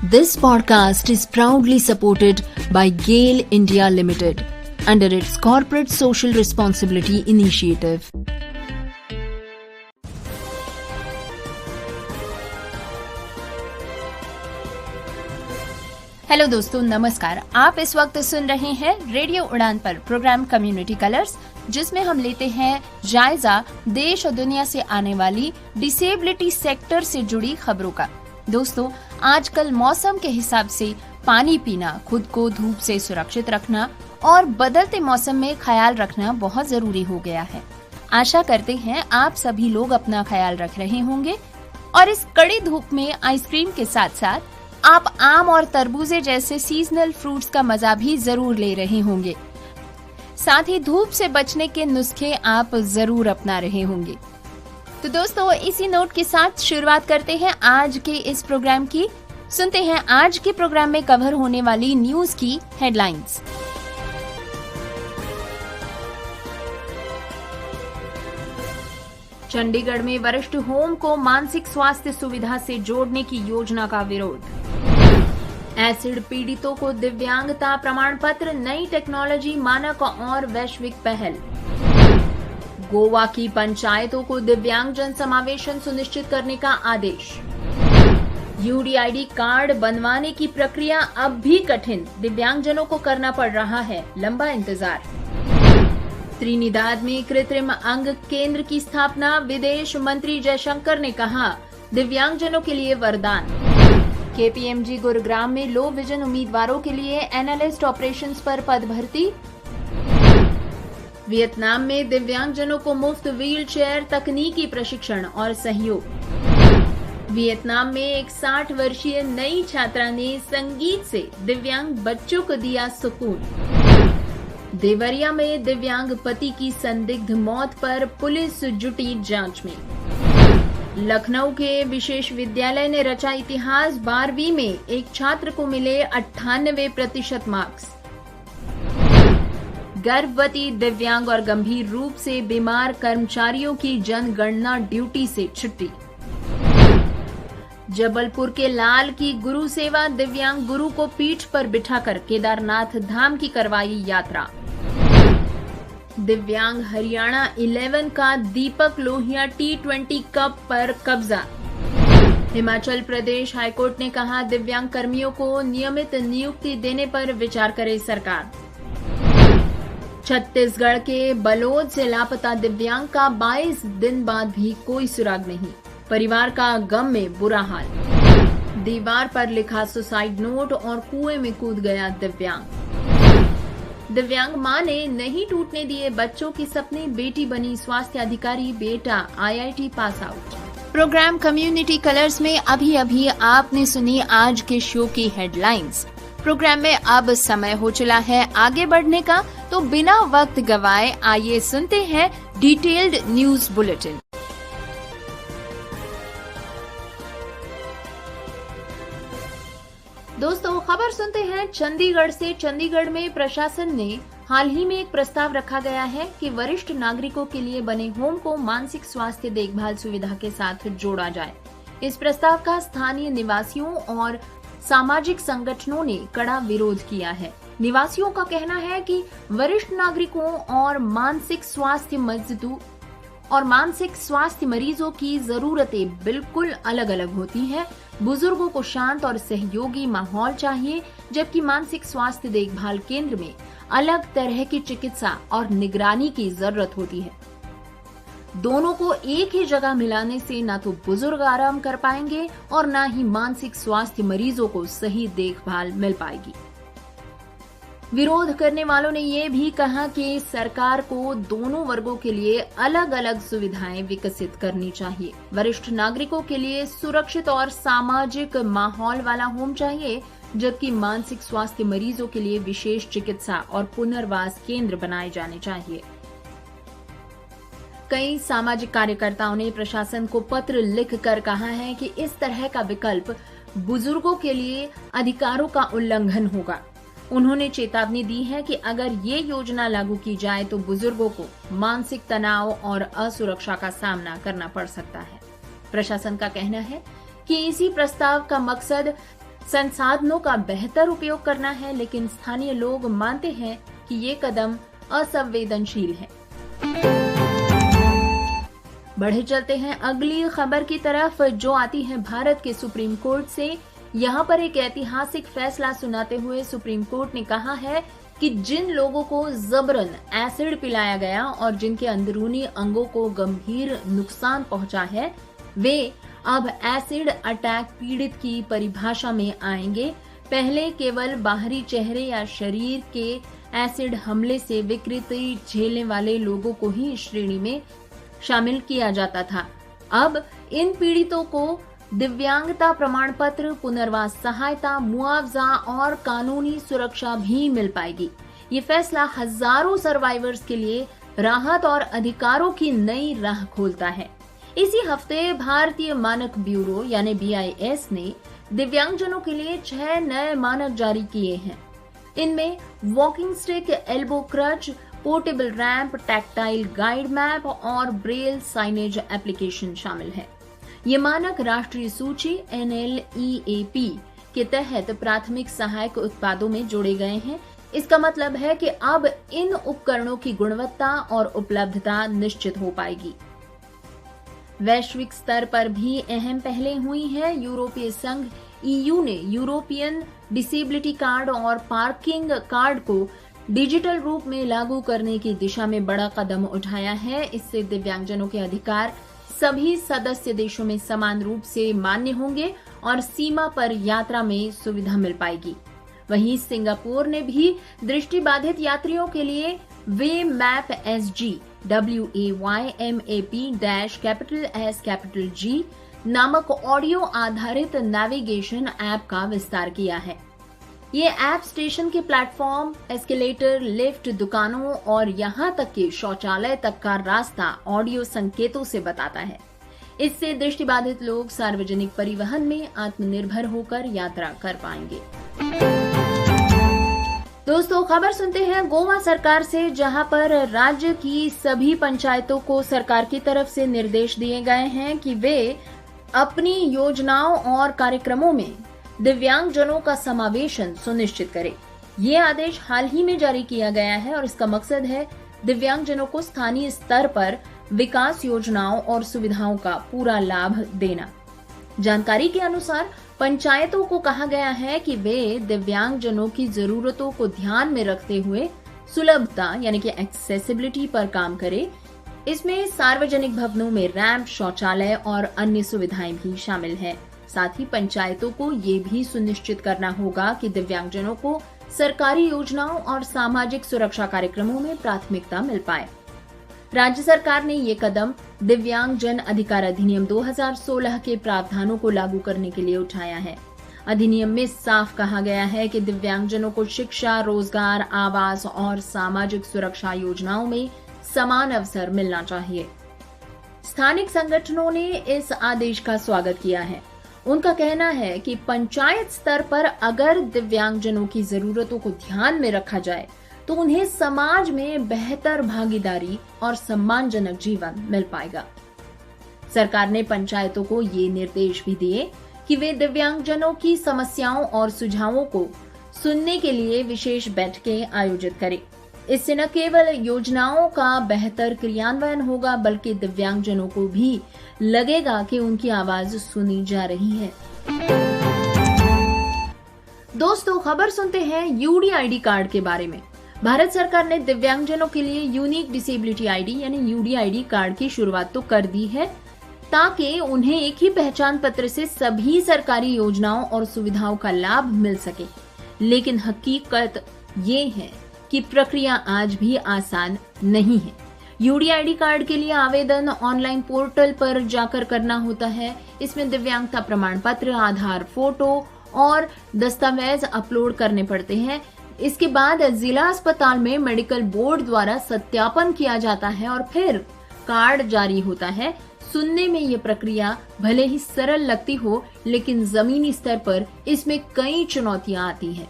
This podcast is proudly supported by GAIL India Limited under its Corporate Social Responsibility Initiative. Hello दोस्तों, नमस्कार। आप इस वक्त सुन रहे हैं रेडियो उड़ान पर प्रोग्राम कम्युनिटी कलर्स, जिसमें हम लेते हैं जायजा देश और दुनिया से आने वाली डिसेबिलिटी सेक्टर से जुड़ी खबरों का। दोस्तों, आजकल मौसम के हिसाब से पानी पीना, खुद को धूप से सुरक्षित रखना और बदलते मौसम में ख्याल रखना बहुत जरूरी हो गया है। आशा करते हैं आप सभी लोग अपना ख्याल रख रहे होंगे और इस कड़ी धूप में आइसक्रीम के साथ साथ आप आम और तरबूजे जैसे सीजनल फ्रूट्स का मजा भी जरूर ले रहे होंगे। साथ ही धूप से बचने के नुस्खे आप जरूर अपना रहे होंगे। तो दोस्तों, इसी नोट के साथ शुरुआत करते हैं आज के इस प्रोग्राम की। सुनते हैं आज के प्रोग्राम में कवर होने वाली न्यूज की हेडलाइंस। चंडीगढ़ में वरिष्ठ होम को मानसिक स्वास्थ्य सुविधा से जोड़ने की योजना का विरोध। एसिड पीड़ितों को दिव्यांगता प्रमाण पत्र, नई टेक्नोलॉजी मानक और वैश्विक पहल। गोवा की पंचायतों को दिव्यांगजन समावेशन सुनिश्चित करने का आदेश। यूडीआईडी कार्ड बनवाने की प्रक्रिया अब भी कठिन, दिव्यांगजनों को करना पड़ रहा है लंबा इंतजार। त्रिनिदाद में कृत्रिम अंग केंद्र की स्थापना, विदेश मंत्री जयशंकर ने कहा दिव्यांगजनों के लिए वरदान। केपीएमजी गुरुग्राम में लो विजन उम्मीदवारों के लिए एनालिस्ट ऑपरेशंस पर पद भर्ती। वियतनाम में दिव्यांगजनों को मुफ्त व्हील चेयर, तकनीकी प्रशिक्षण और सहयोग। वियतनाम में एक 60 वर्षीय नई छात्रा ने संगीत से दिव्यांग बच्चों को दिया सुकून। देवरिया में दिव्यांग पति की संदिग्ध मौत पर पुलिस जुटी जांच में। लखनऊ के विशेष विद्यालय ने रचा इतिहास, 12वीं में एक छात्र को मिले 98% मार्क्स। गर्भवती, दिव्यांग और गंभीर रूप से बीमार कर्मचारियों की जनगणना ड्यूटी से छुट्टी। जबलपुर के लाल की गुरु सेवा, दिव्यांग गुरु को पीठ पर बिठाकर केदारनाथ धाम की करवाई यात्रा। दिव्यांग हरियाणा 11 का दीपक लोहिया T20 कप पर कब्जा। हिमाचल प्रदेश हाईकोर्ट ने कहा दिव्यांग कर्मियों को नियमित नियुक्ति देने पर विचार करे सरकार। छत्तीसगढ़ के बलोद से लापता दिव्यांग का 22 दिन बाद भी कोई सुराग नहीं, परिवार का गम में बुरा हाल। दीवार पर लिखा सुसाइड नोट और कुएं में कूद गया दिव्यांग। दिव्यांग मां ने नहीं टूटने दिए बच्चों के सपने, बेटी बनी स्वास्थ्य अधिकारी, बेटा IIT pass out. Programme community colours में अभी आपने सुनी आज के शो की हेडलाइंस। प्रोग्राम में अब समय हो चला है आगे बढ़ने का, तो बिना वक्त गवाए आइए सुनते हैं डिटेल्ड न्यूज बुलेटिन। दोस्तों, खबर सुनते हैं चंडीगढ़ से। चंडीगढ़ में प्रशासन ने हाल ही में एक प्रस्ताव रखा गया है कि वरिष्ठ नागरिकों के लिए बने होम को मानसिक स्वास्थ्य देखभाल सुविधा के साथ जोड़ा जाए। इस प्रस्ताव का स्थानीय निवासियों और सामाजिक संगठनों ने कड़ा विरोध किया है। निवासियों का कहना है कि वरिष्ठ नागरिकों और मानसिक स्वास्थ्य मरीजों की जरूरतें बिल्कुल अलग अलग होती हैं। बुजुर्गों को शांत और सहयोगी माहौल चाहिए, जबकि मानसिक स्वास्थ्य देखभाल केंद्र में अलग तरह की चिकित्सा और निगरानी की जरूरत होती है। दोनों को एक ही जगह मिलाने से न तो बुजुर्ग आराम कर पाएंगे और न ही मानसिक स्वास्थ्य मरीजों को सही देखभाल मिल पाएगी। विरोध करने वालों ने ये भी कहा कि सरकार को दोनों वर्गों के लिए अलग अलग सुविधाएं विकसित करनी चाहिए। वरिष्ठ नागरिकों के लिए सुरक्षित और सामाजिक माहौल वाला होम चाहिए, जबकि मानसिक स्वास्थ्य मरीजों के लिए विशेष चिकित्सा और पुनर्वास केंद्र बनाए जाने चाहिए। कई सामाजिक कार्यकर्ताओं ने प्रशासन को पत्र लिखकर कहा है कि इस तरह का विकल्प बुजुर्गों के लिए अधिकारों का उल्लंघन होगा। उन्होंने चेतावनी दी है कि अगर ये योजना लागू की जाए तो बुजुर्गों को मानसिक तनाव और असुरक्षा का सामना करना पड़ सकता है। प्रशासन का कहना है कि इसी प्रस्ताव का मकसद संसाधनों का बेहतर उपयोग करना है, लेकिन स्थानीय लोग मानते हैं कि ये कदम असंवेदनशील है। बढ़े चलते हैं अगली खबर की तरफ, जो आती है भारत के सुप्रीम कोर्ट से। यहाँ पर एक ऐतिहासिक फैसला सुनाते हुए सुप्रीम कोर्ट ने कहा है कि जिन लोगों को जबरन एसिड पिलाया गया और जिनके अंदरूनी अंगों को गंभीर नुकसान पहुंचा है, वे अब एसिड अटैक पीड़ित की परिभाषा में आएंगे। पहले केवल बाहरी चेहरे या शरीर के एसिड हमले से विकृति झेलने वाले लोगों को ही इस श्रेणी में शामिल किया जाता था। अब इन पीड़ितों को दिव्यांगता प्रमाण पत्र, पुनर्वास सहायता, मुआवजा और कानूनी सुरक्षा भी मिल पाएगी। ये फैसला हजारों सर्वाइवर्स के लिए राहत और अधिकारों की नई राह खोलता है। इसी हफ्ते भारतीय मानक ब्यूरो यानी BIS ने दिव्यांगजनों के लिए 6 नए मानक जारी किए हैं। इनमें walking stick, elbow crutch, portable ramp, tactile guide map और ब्रेल साइनेज एप्लीकेशन शामिल है। ये मानक राष्ट्रीय सूची NLEAP के तहत प्राथमिक सहायक उत्पादों में जोड़े गए हैं। इसका मतलब है कि अब इन उपकरणों की गुणवत्ता और उपलब्धता निश्चित हो पाएगी। वैश्विक स्तर पर भी अहम पहलें हुई हैं। यूरोपीय संघ EU ने यूरोपियन डिसेबिलिटी कार्ड और पार्किंग कार्ड को डिजिटल रूप में लागू करने की दिशा में बड़ा कदम उठाया है। इससे दिव्यांगजनों के अधिकार सभी सदस्य देशों में समान रूप से मान्य होंगे और सीमा पर यात्रा में सुविधा मिल पाएगी। वहीं सिंगापुर ने भी दृष्टिबाधित यात्रियों के लिए वे मैप SG WAYMAP-S नामक ऑडियो आधारित नेविगेशन ऐप का विस्तार किया है। ये ऐप स्टेशन के प्लेटफॉर्म, एस्केलेटर, लिफ्ट, दुकानों और यहाँ तक कि शौचालय तक का रास्ता ऑडियो संकेतों से बताता है। इससे दृष्टिबाधित लोग सार्वजनिक परिवहन में आत्मनिर्भर होकर यात्रा कर पाएंगे। दोस्तों, खबर सुनते हैं गोवा सरकार से, जहां पर राज्य की सभी पंचायतों को सरकार की तरफ से निर्देश दिए गए हैं कि वे अपनी योजनाओं और कार्यक्रमों में दिव्यांगजनों का समावेशन सुनिश्चित करें। ये आदेश हाल ही में जारी किया गया है और इसका मकसद है दिव्यांगजनों को स्थानीय स्तर पर विकास योजनाओं और सुविधाओं का पूरा लाभ देना। जानकारी के अनुसार पंचायतों को कहा गया है कि वे दिव्यांगजनों की जरूरतों को ध्यान में रखते हुए सुलभता यानी कि एक्सेसिबिलिटी पर काम करें। इसमें सार्वजनिक भवनों में रैंप, शौचालय और अन्य सुविधाएं भी शामिल हैं। साथ ही पंचायतों को ये भी सुनिश्चित करना होगा कि दिव्यांगजनों को सरकारी योजनाओं और सामाजिक सुरक्षा कार्यक्रमों में प्राथमिकता मिल पाए। राज्य सरकार ने ये कदम दिव्यांग जन अधिकार अधिनियम 2016 के प्रावधानों को लागू करने के लिए उठाया है। अधिनियम में साफ कहा गया है कि दिव्यांगजनों को शिक्षा, रोजगार, आवास और सामाजिक सुरक्षा योजनाओं में समान अवसर मिलना चाहिए। स्थानिक संगठनों ने इस आदेश का स्वागत किया है। उनका कहना है कि पंचायत स्तर पर अगर दिव्यांगजनों की जरूरतों को ध्यान में रखा जाए तो उन्हें समाज में बेहतर भागीदारी और सम्मानजनक जीवन मिल पाएगा। सरकार ने पंचायतों को ये निर्देश भी दिए कि वे दिव्यांगजनों की समस्याओं और सुझावों को सुनने के लिए विशेष बैठकें आयोजित करें। इससे न केवल योजनाओं का बेहतर क्रियान्वयन होगा, बल्कि दिव्यांगजनों को भी लगेगा कि उनकी आवाज सुनी जा रही है। दोस्तों, खबर सुनते हैं UDID कार्ड के बारे में। भारत सरकार ने दिव्यांगजनों के लिए यूनिक डिसेबिलिटी आईडी यानी UDID कार्ड की शुरुआत तो कर दी है, ताकि उन्हें एक ही पहचान पत्र से सभी सरकारी योजनाओं और सुविधाओं का लाभ मिल सके। लेकिन हकीकत ये है कि प्रक्रिया आज भी आसान नहीं है। UDID कार्ड के लिए आवेदन ऑनलाइन पोर्टल पर जाकर करना होता है। इसमें दिव्यांगता प्रमाण पत्र, आधार, फोटो और दस्तावेज अपलोड करने पड़ते हैं। इसके बाद जिला अस्पताल में मेडिकल बोर्ड द्वारा सत्यापन किया जाता है और फिर कार्ड जारी होता है। सुनने में ये प्रक्रिया भले ही सरल लगती हो, लेकिन जमीनी स्तर पर इसमें कई चुनौतियां आती हैं।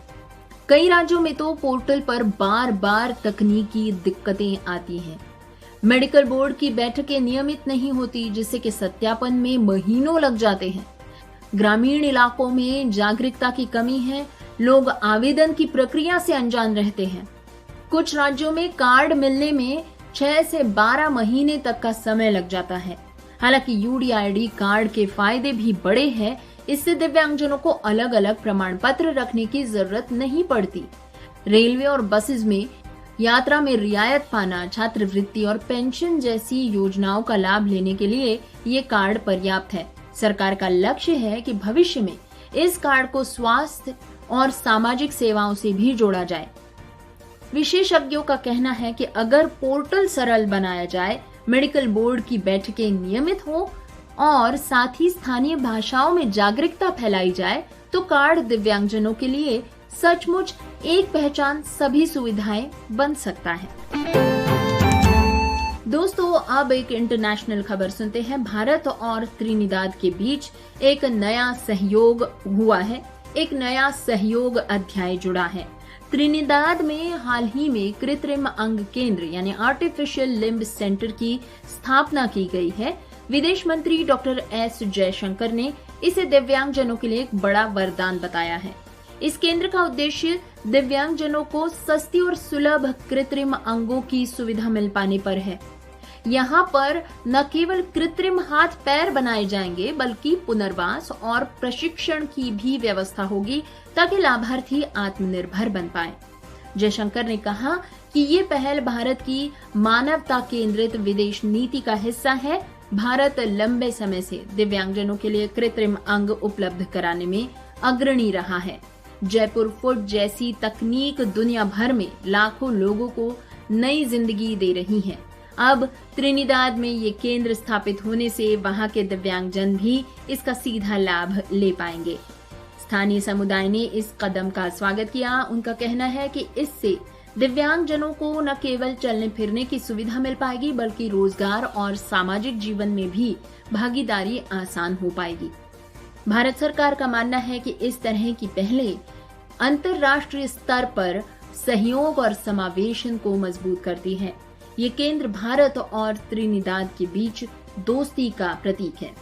कई राज्यों में तो पोर्टल पर बार बार तकनीकी दिक्कतें आती हैं। मेडिकल बोर्ड की बैठकें नियमित नहीं होती, जिससे कि सत्यापन में महीनों लग जाते हैं। ग्रामीण इलाकों में जागरूकता की कमी है, लोग आवेदन की प्रक्रिया से अनजान रहते हैं। कुछ राज्यों में कार्ड मिलने में 6 से 12 महीने तक का समय लग जाता है। हालांकि यूडीआईडी कार्ड के फायदे भी बड़े हैं। इससे दिव्यांगजनों को अलग अलग प्रमाण पत्र रखने की जरूरत नहीं पड़ती। रेलवे और बसेस में यात्रा में रियायत पाना, छात्रवृत्ति और पेंशन जैसी योजनाओं का लाभ लेने के लिए ये कार्ड पर्याप्त है। सरकार का लक्ष्य है कि भविष्य में इस कार्ड को स्वास्थ्य और सामाजिक सेवाओं से भी जोड़ा जाए। विशेषज्ञों का कहना है कि अगर पोर्टल सरल बनाया जाए, मेडिकल बोर्ड की बैठकें नियमित हो और साथ ही स्थानीय भाषाओं में जागरूकता फैलाई जाए तो कार्ड दिव्यांगजनों के लिए सचमुच एक पहचान सभी सुविधाएं बन सकता है। दोस्तों, अब एक इंटरनेशनल खबर सुनते हैं। भारत और त्रिनिदाद के बीच एक नया सहयोग हुआ है, एक नया सहयोग अध्याय जुड़ा है। त्रिनिदाद में हाल ही में कृत्रिम अंग केंद्र यानी आर्टिफिशियल लिम्ब सेंटर की स्थापना की गई है। विदेश मंत्री डॉक्टर एस जयशंकर ने इसे दिव्यांगजनों के लिए एक बड़ा वरदान बताया है। इस केंद्र का उद्देश्य दिव्यांगजनों को सस्ती और सुलभ कृत्रिम अंगों की सुविधा मिल पाने पर है। यहाँ पर न केवल कृत्रिम हाथ पैर बनाए जाएंगे बल्कि पुनर्वास और प्रशिक्षण की भी व्यवस्था होगी ताकि लाभार्थी आत्मनिर्भर बन पाए। जयशंकर ने कहा कि ये पहल भारत की मानवता केंद्रित विदेश नीति का हिस्सा है। भारत लंबे समय से दिव्यांगजनों के लिए कृत्रिम अंग उपलब्ध कराने में अग्रणी रहा है। जयपुर फुट जैसी तकनीक दुनिया भर में लाखों लोगों को नई जिंदगी दे रही है। अब त्रिनिदाद में ये केंद्र स्थापित होने से वहां के दिव्यांगजन भी इसका सीधा लाभ ले पाएंगे। स्थानीय समुदाय ने इस कदम का स्वागत किया। उनका कहना है कि इससे दिव्यांगजनों को न केवल चलने फिरने की सुविधा मिल पाएगी बल्कि रोजगार और सामाजिक जीवन में भी भागीदारी आसान हो पाएगी। भारत सरकार का मानना है कि इस तरह की पहलें अंतर्राष्ट्रीय स्तर पर सहयोग और समावेशन को मजबूत करती है। ये केंद्र भारत और त्रिनिदाद के बीच दोस्ती का प्रतीक है।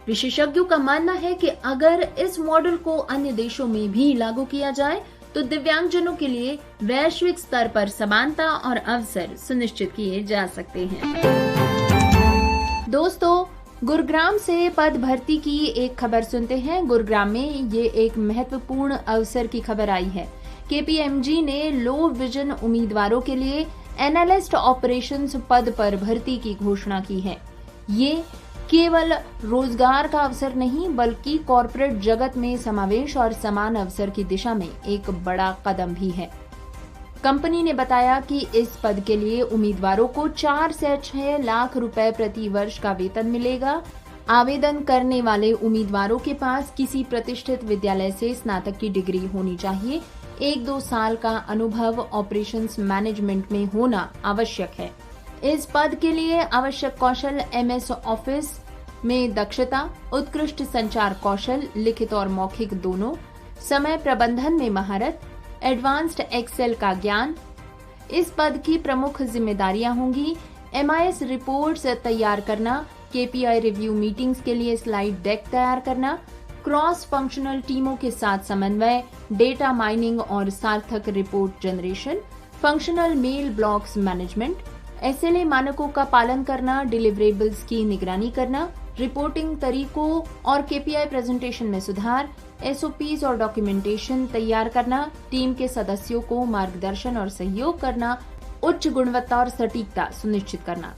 विशेषज्ञों का मानना है कि अगर इस मॉडल को अन्य देशों में भी लागू किया जाए तो दिव्यांगजनों के लिए वैश्विक स्तर पर समानता और अवसर सुनिश्चित किए जा सकते हैं। दोस्तों, गुरुग्राम से पद भर्ती की एक खबर सुनते हैं। गुरुग्राम में ये एक महत्वपूर्ण अवसर की खबर आई है। केपीएमजी ने लो विजन उम्मीदवारों के लिए एनालिस्ट ऑपरेशंस पद पर भर्ती की घोषणा की है। ये केवल रोजगार का अवसर नहीं बल्कि कॉरपोरेट जगत में समावेश और समान अवसर की दिशा में एक बड़ा कदम भी है। कंपनी ने बताया कि इस पद के लिए उम्मीदवारों को 4 से 6 लाख रुपए प्रति वर्ष का वेतन मिलेगा। आवेदन करने वाले उम्मीदवारों के पास किसी प्रतिष्ठित विद्यालय से स्नातक की डिग्री होनी चाहिए। 1-2 साल का अनुभव ऑपरेशंस मैनेजमेंट में होना आवश्यक है। इस पद के लिए आवश्यक कौशल MS ऑफिस में दक्षता, उत्कृष्ट संचार कौशल, लिखित और मौखिक दोनों, समय प्रबंधन में महारत, एडवांस्ड एक्सेल का ज्ञान। इस पद की प्रमुख जिम्मेदारियां होंगी MIS रिपोर्ट्स तैयार करना, KPI रिव्यू मीटिंग्स के लिए स्लाइड डेक तैयार करना, क्रॉस फंक्शनल टीमों के साथ समन्वय, डेटा माइनिंग और सार्थक report generation, functional mail blocks management, SLA मानकों का पालन करना, डिलीवरेबल्स की निगरानी करना, रिपोर्टिंग तरीकों और KPI प्रेजेंटेशन में सुधार, SOPs और डॉक्यूमेंटेशन तैयार करना, टीम के सदस्यों को मार्गदर्शन और सहयोग करना, उच्च गुणवत्ता और सटीकता सुनिश्चित करना।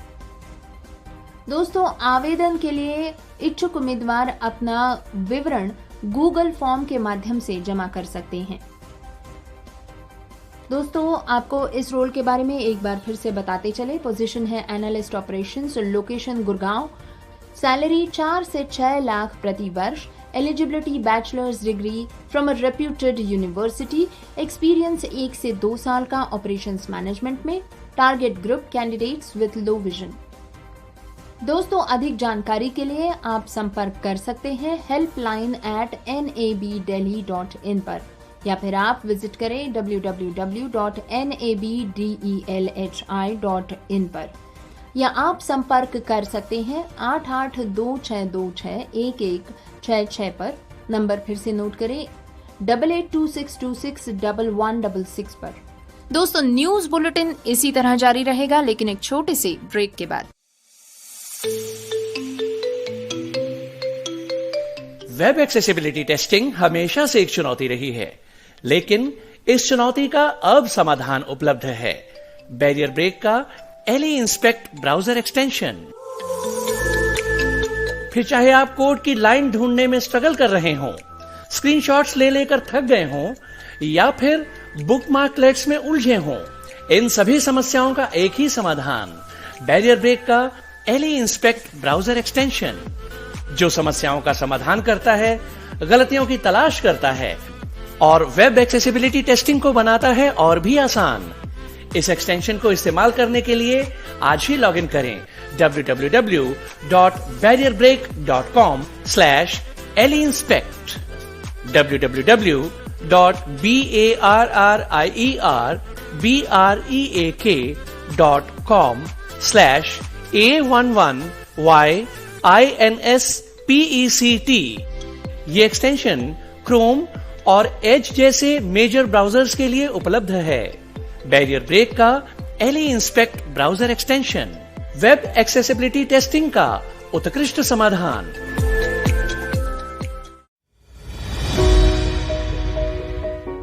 दोस्तों, आवेदन के लिए इच्छुक उम्मीदवार अपना विवरण गूगल फॉर्म के माध्यम से जमा कर सकते हैं। दोस्तों, आपको इस रोल के बारे में एक बार फिर से बताते चले। पोजीशन है analyst operations, location Gurgaon, salary 4 से 6 लाख प्रति वर्ष, eligibility bachelors degree from a reputed university, experience 1 से 2 साल का ऑपरेशंस मैनेजमेंट में, target group candidates with low vision. दोस्तों, अधिक जानकारी के लिए आप संपर्क कर सकते हैं helpline@nabdelhi.in पर, या फिर आप विजिट करें www.nabdelhi.in पर। या आप संपर्क कर सकते हैं 8826261166 पर। नंबर फिर से नोट करें 8826261166 पर। दोस्तों, न्यूज बुलेटिन इसी तरह जारी रहेगा, लेकिन एक छोटे से ब्रेक के बाद। वेब एक्सेसिबिलिटी टेस्टिंग हमेशा से एक चुनौती रही है, लेकिन इस चुनौती का अब समाधान उपलब्ध है। बैरियर ब्रेक का एली इंस्पेक्ट ब्राउजर एक्सटेंशन। फिर चाहे आप कोड की लाइन ढूंढने में स्ट्रगल कर रहे हों, स्क्रीनशॉट्स ले लेकर थक गए हों, या फिर बुकमार्कलेट्स में उलझे हों, इन सभी समस्याओं का एक ही समाधान, बैरियर ब्रेक का एली इंस्पेक्ट ब्राउजर एक्सटेंशन, जो समस्याओं का समाधान करता है, गलतियों की तलाश करता है और वेब एक्सेसिबिलिटी टेस्टिंग को बनाता है और भी आसान। इस एक्सटेंशन को इस्तेमाल करने के लिए आज ही लॉगिन करें www.barrierbrake.com/eliinspect www.barrierbrake.com/A11YINSPECT। ये एक्सटेंशन क्रोम और एज जैसे मेजर ब्राउजर्स के लिए उपलब्ध है। बैरियर ब्रेक का ally inspect browser extension, web accessibility testing का उत्कृष्ट समाधान।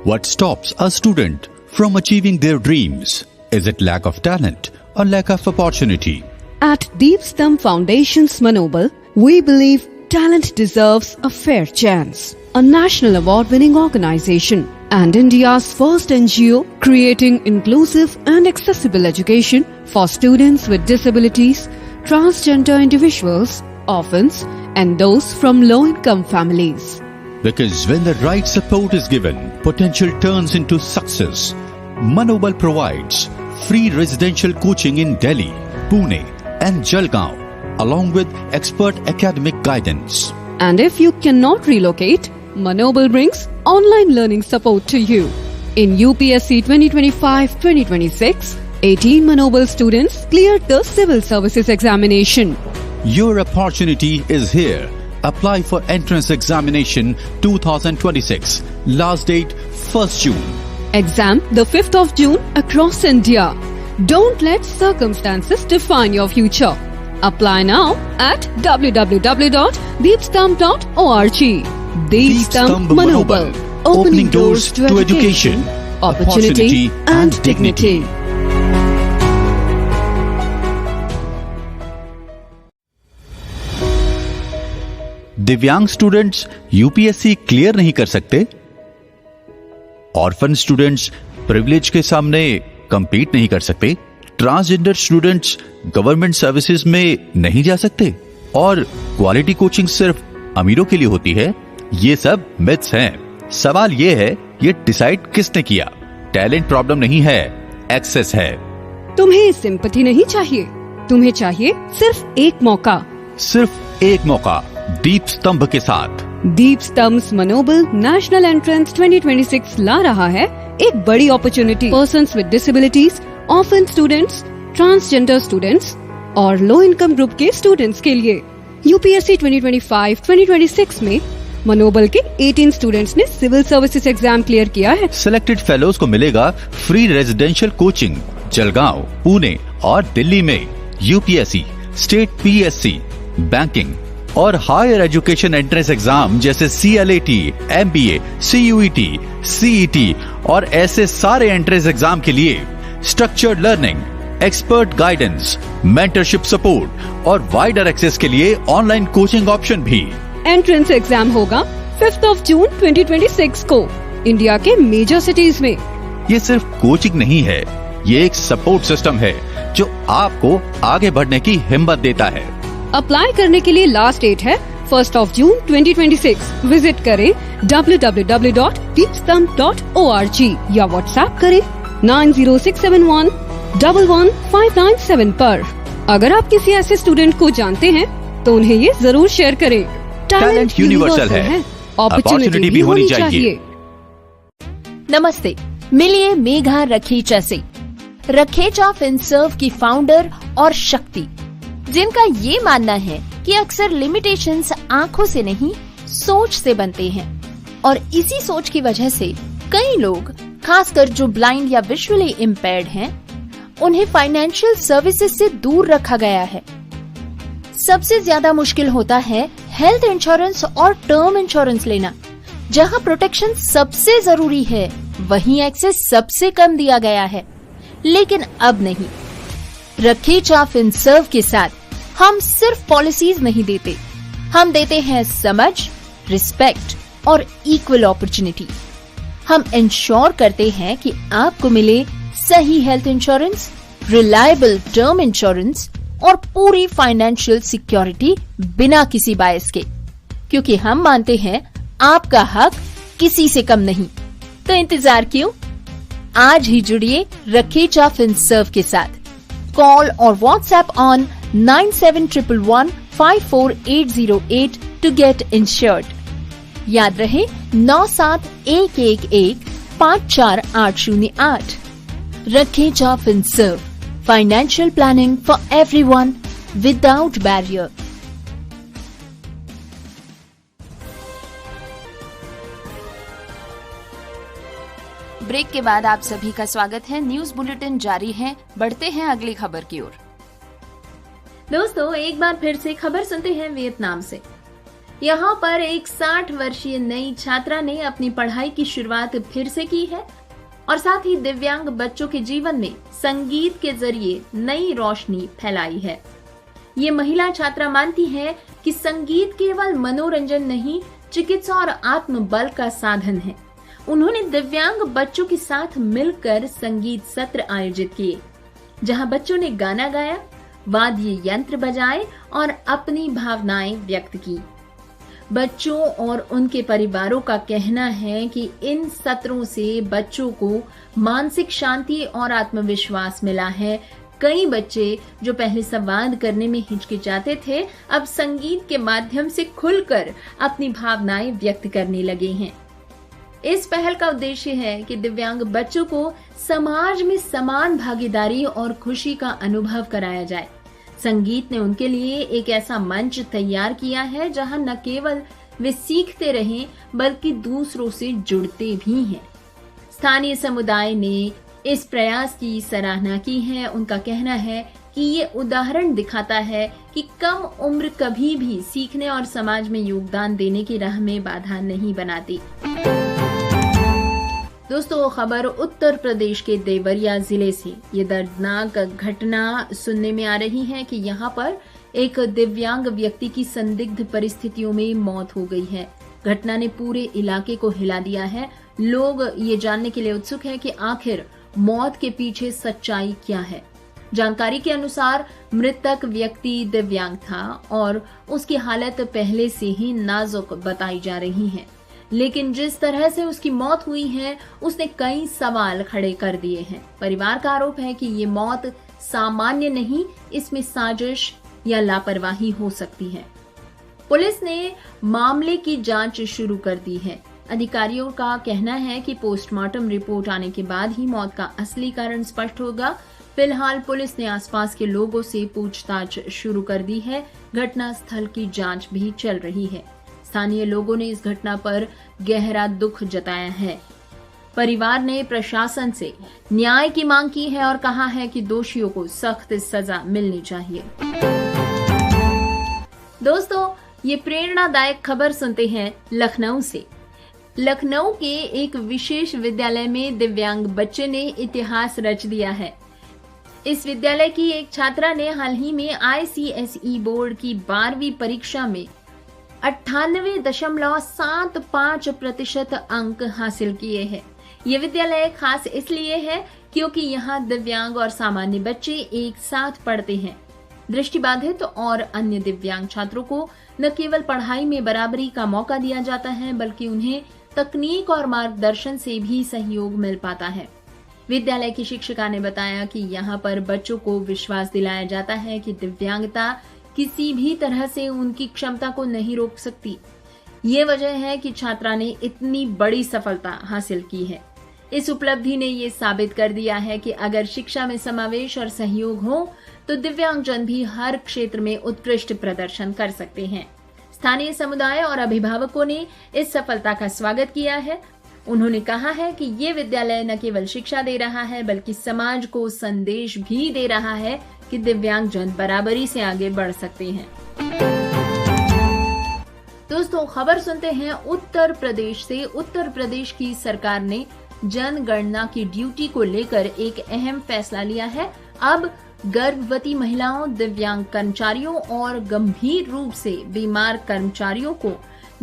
What stops a student from achieving their dreams? Is it lack of talent or lack of opportunity? At Deepstamb Foundation's Manobal, we believe talent deserves a fair chance. A national award-winning organization and India's first NGO creating inclusive and accessible education for students with disabilities, transgender individuals, orphans, and those from low-income families. Because when the right support is given, potential turns into success. Manobal provides free residential coaching in Delhi, Pune, and Jalgaon, along with expert academic guidance. And if you cannot relocate, Manobal brings online learning support to you. In UPSC 2025-2026, 18 Manobal students cleared the civil services examination. Your opportunity is here. Apply for entrance examination 2026. Last date 1st June. Exam the 5th of June across India. Don't let circumstances define your future. Apply now at www.deepstamb.org. Deepstamb Manobal, opening doors to education, opportunity and dignity. दिव्यांग students UPSC clear नहीं कर सकते? Orphan students privilege के सामने compete नहीं कर सकते? Transgender students government services में नहीं जा सकते? और क्वालिटी कोचिंग सिर्फ अमीरों के लिए होती है? ये सब मिथ्स हैं। सवाल ये है, ये डिसाइड किसने किया? टैलेंट प्रॉब्लम नहीं है, एक्सेस है। तुम्हें सिंपैथी नहीं चाहिए, तुम्हें चाहिए सिर्फ एक मौका। सिर्फ एक मौका दीपस्तंभ के साथ। दीपस्तंभ मनोबल नेशनल एंट्रेंस 2026 ला रहा है एक बड़ी opportunity persons with disabilities, orphan students, transgender students और लो इनकम ग्रुप के स्टूडेंट्स के लिए। यूपीएससी 2025-2026 में मनोबल के 18 स्टूडेंट्स ने सिविल सर्विसेज एग्जाम क्लियर किया है। सिलेक्टेड फेलोज को मिलेगा free residential coaching Jalgaon, Pune और दिल्ली में। यूपीएससी, स्टेट पीएससी, बैंकिंग और हायर एजुकेशन एंट्रेंस एग्जाम जैसे CLAT, MBA, CUET, CET और ऐसे सारे एंट्रेंस एग्जाम के लिए structured learning, expert guidance, mentorship support और वाइडर एक्सेस के लिए ऑनलाइन कोचिंग ऑप्शन भी। एंट्रेंस एग्जाम होगा 5th of June 2026 को इंडिया के मेजर सिटीज में। ये सिर्फ कोचिंग नहीं है, ये एक सपोर्ट सिस्टम है जो आपको आगे बढ़ने की हिम्मत देता है। अप्लाई करने के लिए लास्ट डेट है 1st of June 2026। विजिट करें www.deepstamb.org या व्हाट्सएप करें 9067111597 पर। अगर आप किसी ऐसे स्टूडेंट को जानते हैं तो उन्हें ये जरूर शेयर करें। टैलेंट यूनिवर्सल है, अपॉर्चुनिटी भी होनी चाहिए। नमस्ते, मिलिए मेघा रखीचा से। रखेचा फिनसर्व की फाउंडर और शक्ति, जिनका ये मानना है कि अक्सर लिमिटेशंस आंखों से नहीं सोच से बनते हैं और इसी सोच की वजह से कई लोग, खासकर जो ब्लाइंड या विजुअली इम्पेयर्ड हैं, उन्हें फाइनेंशियल सर्विसेज से दूर रखा गया है। सबसे ज्यादा मुश्किल होता है हेल्थ इंश्योरेंस और टर्म इंश्योरेंस लेना। जहां प्रोटेक्शन सबसे जरूरी है, वहीं एक्सेस सबसे कम दिया गया है। लेकिन अब नहीं, रखेचा फिनसर्व के साथ हम सिर्फ पॉलिसीज नहीं देते, हम देते हैं समझ, रिस्पेक्ट और इक्वल अपॉर्चुनिटी। हम इंश्योर करते हैं कि आपको मिले सही health insurance, reliable term insurance और पूरी फाइनेंशियल सिक्योरिटी बिना किसी बायस के, क्योंकि हम मानते हैं आपका हक किसी से कम नहीं। तो इंतजार क्यों? आज ही जुड़िए रखेचा फिनसर्व के साथ। कॉल और WhatsApp on 9711154808 to get insured. याद रहे 9711154808। Rakhecha Finserv, financial planning for everyone without barrier. Break के बाद आप सभी का स्वागत है। न्यूज बुलेटिन जारी है, बढ़ते हैं अगली खबर की ओर। दोस्तों, एक बार फिर से खबर सुनते हैं वियतनाम से। यहाँ पर एक 60 वर्षीय नई छात्रा ने अपनी पढ़ाई की शुरुआत फिर से की है और साथ ही दिव्यांग बच्चों के जीवन में संगीत के जरिए नई रोशनी फैलाई है। ये महिला छात्रा मानती है कि संगीत केवल मनोरंजन नहीं, चिकित्सा और आत्मबल का साधन है। उन्होंने दिव्यांग बच्चों के साथ मिलकर संगीत सत्र आयोजित किए, जहां बच्चों ने गाना गाया, वाद्य यंत्र बजाए और अपनी भावनाएं व्यक्त की। बच्चों और उनके परिवारों का कहना है कि इन सत्रों से बच्चों को मानसिक शांति और आत्मविश्वास मिला है। कई बच्चे जो पहले संवाद करने में हिचकिचाते थे, अब संगीत के माध्यम से खुलकर अपनी भावनाएं व्यक्त करने लगे हैं। इस पहल का उद्देश्य है कि दिव्यांग बच्चों को समाज में समान भागीदारी और खुशी का अनुभव कराया जाए। संगीत ने उनके लिए एक ऐसा मंच तैयार किया है जहां न केवल वे सीखते रहें, बल्कि दूसरों से जुड़ते भी हैं। स्थानीय समुदाय ने इस प्रयास की सराहना की है। उनका कहना है कि ये उदाहरण दिखाता है कि कम उम्र कभी भी सीखने और समाज में योगदान देने की राह में बाधा नहीं बनाती। दोस्तों, खबर उत्तर प्रदेश के देवरिया जिले से। ये दर्दनाक घटना सुनने में आ रही है कि यहाँ पर एक दिव्यांग व्यक्ति की संदिग्ध परिस्थितियों में मौत हो गई है। घटना ने पूरे इलाके को हिला दिया है। लोग ये जानने के लिए उत्सुक हैं कि आखिर मौत के पीछे सच्चाई क्या है। जानकारी के अनुसार मृतक व्यक्ति दिव्यांग था और उसकी हालत पहले से ही नाजुक बताई जा रही है, लेकिन जिस तरह से उसकी मौत हुई है, उसने कई सवाल खड़े कर दिए हैं। परिवार का आरोप है कि ये मौत सामान्य नहीं, इसमें साजिश या लापरवाही हो सकती है। पुलिस ने मामले की जांच शुरू कर दी है। अधिकारियों का कहना है कि पोस्टमार्टम रिपोर्ट आने के बाद ही मौत का असली कारण स्पष्ट होगा। फिलहाल पुलिस ने आसपास के लोगों से पूछताछ शुरू कर दी है। घटना स्थल की जांच भी चल रही है। स्थानीय लोगों ने इस घटना पर गहरा दुख जताया है। परिवार ने प्रशासन से न्याय की मांग की है और कहा है कि दोषियों को सख्त सजा मिलनी चाहिए। दोस्तों, ये प्रेरणादायक खबर सुनते हैं लखनऊ से। लखनऊ के एक विशेष विद्यालय में दिव्यांग बच्चे ने इतिहास रच दिया है। इस विद्यालय की एक छात्रा ने हाल ही में ICSE बोर्ड की 12वीं परीक्षा में 98.75% अंक हासिल किए हैं। ये विद्यालय खास इसलिए है क्योंकि यहाँ दिव्यांग और सामान्य बच्चे एक साथ पढ़ते हैं। दृष्टिबाधित और अन्य दिव्यांग छात्रों को न केवल पढ़ाई में बराबरी का मौका दिया जाता है, बल्कि उन्हें तकनीक और मार्गदर्शन से भी सहयोग मिल पाता है। विद्यालय की शिक्षिका ने बताया कि यहाँ पर बच्चों को विश्वास दिलाया जाता है कि दिव्यांगता किसी भी तरह से उनकी क्षमता को नहीं रोक सकती। ये वजह है कि छात्रा ने इतनी बड़ी सफलता हासिल की है। इस उपलब्धि ने ये साबित कर दिया है कि अगर शिक्षा में समावेश और सहयोग हो तो दिव्यांगजन भी हर क्षेत्र में उत्कृष्ट प्रदर्शन कर सकते हैं। स्थानीय समुदाय और अभिभावकों ने इस सफलता का स्वागत किया है। उन्होंने कहा है कि ये विद्यालय न केवल शिक्षा दे रहा है बल्कि समाज को संदेश भी दे रहा है कि दिव्यांगजन बराबरी से आगे बढ़ सकते हैं। दोस्तों, खबर सुनते हैं उत्तर प्रदेश से। उत्तर प्रदेश की सरकार ने जनगणना की ड्यूटी को लेकर एक अहम फैसला लिया है। अब गर्भवती महिलाओं, दिव्यांग कर्मचारियों और गंभीर रूप से बीमार कर्मचारियों को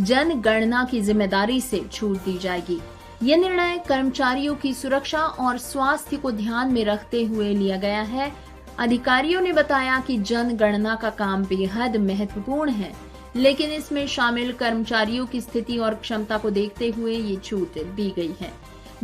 जनगणना की जिम्मेदारी से छूट दी जाएगी। ये निर्णय कर्मचारियों की सुरक्षा और स्वास्थ्य को ध्यान में रखते हुए लिया गया है। अधिकारियों ने बताया कि जनगणना का काम बेहद महत्वपूर्ण है, लेकिन इसमें शामिल कर्मचारियों की स्थिति और क्षमता को देखते हुए ये छूट दी गई है।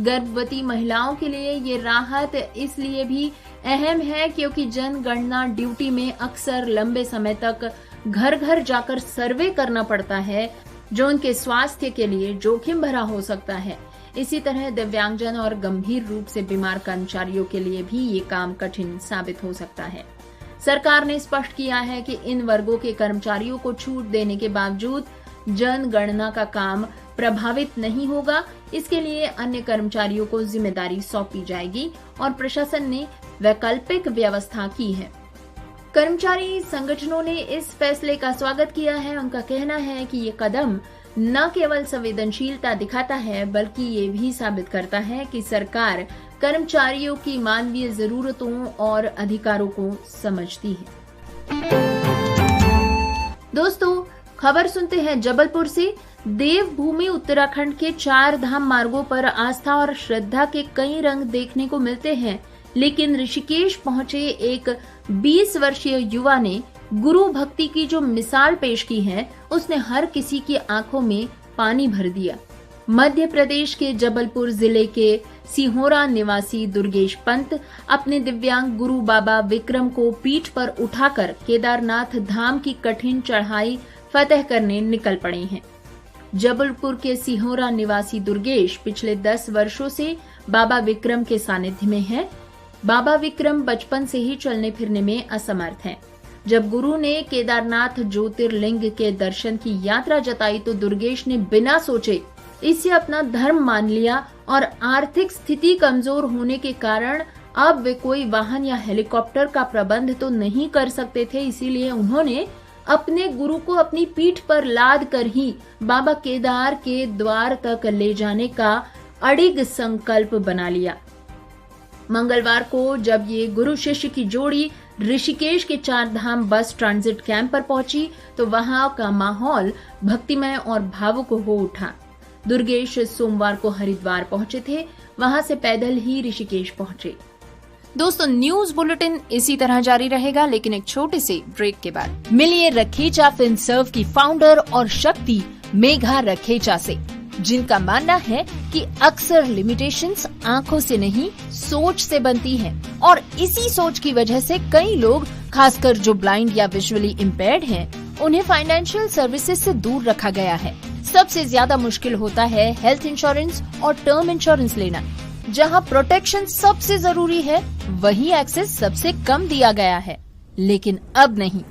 गर्भवती महिलाओं के लिए ये राहत इसलिए भी अहम है क्योंकि जनगणना ड्यूटी में अक्सर लंबे समय तक घर घर जाकर सर्वे करना पड़ता है, जो उनके स्वास्थ्य के लिए जोखिम भरा हो सकता है। इसी तरह दिव्यांगजन और गंभीर रूप से बीमार कर्मचारियों के लिए भी ये काम कठिन साबित हो सकता है। सरकार ने स्पष्ट किया है कि इन वर्गों के कर्मचारियों को छूट देने के बावजूद जनगणना का काम प्रभावित नहीं होगा। इसके लिए अन्य कर्मचारियों को जिम्मेदारी सौंपी जाएगी और प्रशासन ने वैकल्पिक व्यवस्था की है। कर्मचारी संगठनों ने इस फैसले का स्वागत किया है। उनका कहना है कि ये कदम न केवल संवेदनशीलता दिखाता है बल्कि ये भी साबित करता है कि सरकार कर्मचारियों की मानवीय जरूरतों और अधिकारों को समझती है। दोस्तों, खबर सुनते हैं जबलपुर से। देवभूमि उत्तराखंड के 4 धाम मार्गों पर आस्था और श्रद्धा के कई रंग देखने को मिलते हैं, लेकिन ऋषिकेश पहुंचे एक 20 वर्षीय युवा ने गुरु भक्ति की जो मिसाल पेश की है, उसने हर किसी की आंखों में पानी भर दिया। मध्य प्रदेश के जबलपुर जिले के सिहोरा निवासी दुर्गेश पंत अपने दिव्यांग गुरु बाबा विक्रम को पीठ पर उठाकर केदारनाथ धाम की कठिन चढ़ाई फतह करने निकल पड़े हैं। जबलपुर के सिहोरा निवासी दुर्गेश पिछले 10 वर्षों से बाबा विक्रम के सानिध्य में हैं। बाबा विक्रम बचपन से ही चलने फिरने में असमर्थ हैं। जब गुरु ने केदारनाथ ज्योतिर्लिंग के दर्शन की यात्रा जताई तो दुर्गेश ने बिना सोचे इसे अपना धर्म मान लिया और आर्थिक स्थिति कमजोर होने के कारण अब वे कोई वाहन या हेलीकॉप्टर का प्रबंध तो नहीं कर सकते थे, इसीलिए उन्होंने अपने गुरु को अपनी पीठ पर लाद कर ही बाबा केदार के द्वार तक ले जाने का अड़िग संकल्प बना लिया। मंगलवार को जब ये गुरु शिष्य की जोड़ी ऋषिकेश के 4 धाम बस ट्रांजिट कैंप पर पहुंची तो वहां का माहौल भक्तिमय और भावुक हो उठा। दुर्गेश सोमवार को हरिद्वार पहुंचे थे, वहां से पैदल ही ऋषिकेश पहुंचे। दोस्तों, न्यूज बुलेटिन इसी तरह जारी रहेगा, लेकिन एक छोटे से ब्रेक के बाद मिलिए रखेचा फिनसर्व की फाउंडर और शक्ति मेघा रखेचा से, जिनका मानना है कि अक्सर लिमिटेशंस आंखों से नहीं सोच से बनती हैं और इसी सोच की वजह से कई लोग, खासकर जो ब्लाइंड या विजुअली इम्पेयर्ड हैं, उन्हें फाइनेंशियल सर्विसेज से दूर रखा गया है। सबसे ज्यादा मुश्किल होता है हेल्थ इंश्योरेंस और टर्म इंश्योरेंस लेना। जहां प्रोटेक्शन सबसे जरूरी है, वहीं एक्सेस सबसे कम दिया गया है। लेकिन अब नहीं,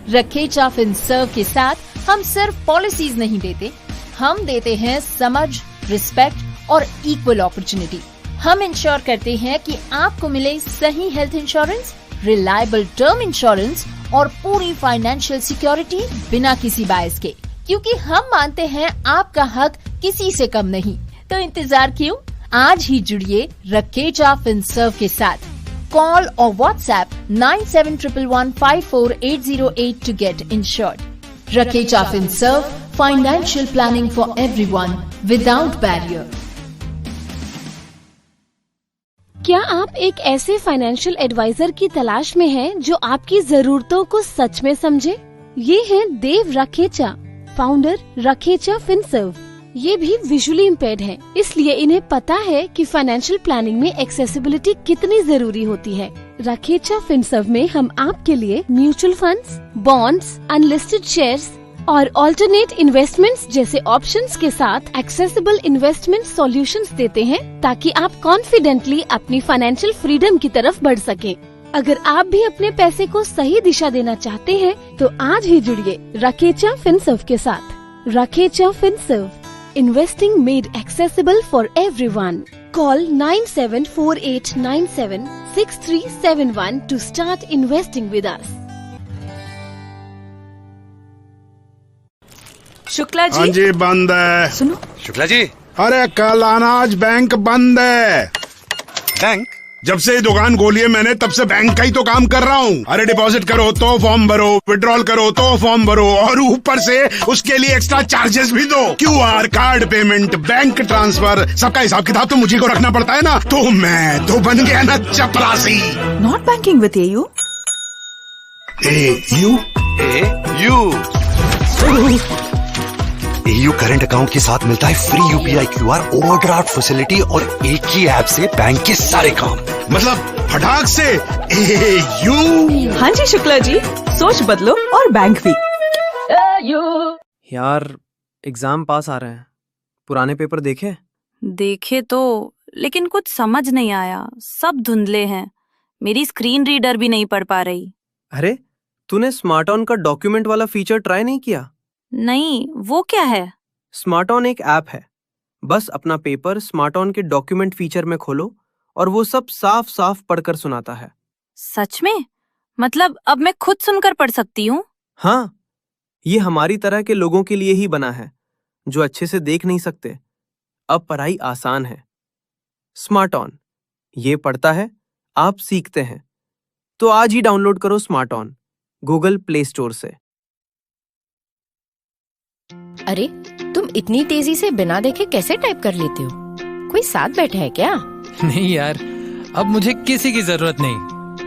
रखेचा फिनसर्व के साथ हम सिर्फ पॉलिसीज नहीं देते, हम देते हैं समझ, रिस्पेक्ट और इक्वल अपॉर्चुनिटी। हम इंश्योर करते हैं कि आपको मिले सही health insurance, reliable term insurance और पूरी फाइनेंशियल सिक्योरिटी बिना किसी बायस के, क्योंकि हम मानते हैं आपका हक किसी से कम नहीं। तो इंतजार क्यों? आज ही जुड़िए रखेचा फिनसर्व के साथ। कॉल और WhatsApp 9711154808 to get insured. Rakecha FinServ, financial planning for everyone without barrier. क्या आप एक ऐसे फाइनेंशियल एडवाइजर की तलाश में हैं जो आपकी जरूरतों को सच में समझे? ये हैं देव रखेचा, फाउंडर रखेचा फिनसर्व। ये भी विजुअली इम्पेयर्ड हैं, इसलिए इन्हें पता है कि फाइनेंशियल प्लानिंग में एक्सेसिबिलिटी कितनी जरूरी होती है। रखेचा फिनसर्व में हम आपके लिए mutual funds, bonds, unlisted shares, और ऑल्टरनेट इन्वेस्टमेंट्स जैसे ऑप्शंस के साथ एक्सेसिबल इन्वेस्टमेंट सॉल्यूशंस देते हैं ताकि आप कॉन्फिडेंटली अपनी फाइनेंशियल फ्रीडम की तरफ बढ़ सकें। अगर आप भी अपने पैसे को सही दिशा देना चाहते हैं तो आज ही जुड़िए रखेचा फिनसर्व के साथ। Rakhecha Finserv, investing made accessible for everyone. Call 9748976371 to start investing with us. Shukla ji. हाँ जी, बंद है। सुनो शुक्ला जी। अरे कल आना, आज बैंक बंद है। बैंक? जब से ये दुकान खोली है मैंने तब से बैंक का ही तो काम कर रहा हूँ। अरे डिपॉजिट करो तो फॉर्म भरो, विड्रॉल करो तो फॉर्म भरो और ऊपर से उसके लिए एक्स्ट्रा चार्जेस भी दो। QR, card payment, bank transfer, सबका हिसाब किताब तो मुझी को रखना पड़ता है ना। तो मैं तो बन गया ना चपरासी। Not banking with AU। AU current account के साथ मिलता है free UPI QR overdraft facility और एक ही ऐप से बैंक के सारे काम। मतलब फटाक से AU। हाँ जी शुक्ला जी, सोच बदलो और बैंक भी। यार एग्जाम पास आ रहे हैं, पुराने पेपर देखे तो, लेकिन कुछ समझ नहीं आया, सब धुंधले हैं। मेरी स्क्रीन रीडर भी नहीं पढ़ पा रही। अरे तूने स्मार्ट ऑन का डॉक्यूमेंट वाला फीचर ट्राई नहीं किया? नहीं, वो क्या है? स्मार्ट ऑन एक ऐप है। बस अपना पेपर स्मार्ट ऑन के डॉक्यूमेंट फीचर में खोलो और वो सब साफ साफ पढ़कर सुनाता है। सच में? मतलब अब मैं खुद सुनकर पढ़ सकती हूँ? हाँ, ये हमारी तरह के लोगों के लिए ही बना है जो अच्छे से देख नहीं सकते। अब पढ़ाई आसान है। स्मार्ट ऑन, ये पढ़ता है, आप सीखते हैं। तो आज ही डाउनलोड करो smart on Google play store से। अरे तुम इतनी तेजी से बिना देखे कैसे टाइप कर लेते हो? कोई साथ बैठा है क्या? नहीं यार, अब मुझे किसी की जरूरत नहीं।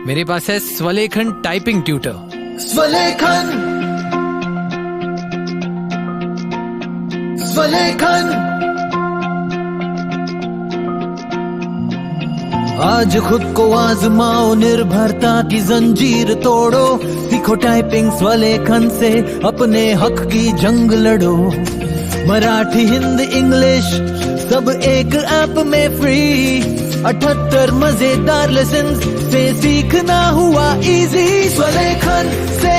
मेरे पास है स्वलेखन टाइपिंग ट्यूटर। स्वलेखन, स्वलेखन। आज खुद को आजमाओ, निर्भरता की जंजीर तोड़ो। सीखो टाइपिंग स्वलेखन से, अपने हक की जंग लड़ो। मराठी, हिंदी, इंग्लिश सब एक ऐप में फ्री। 78 मजेदार लेसन से सीखना हुआ इजी। स्वलेखन से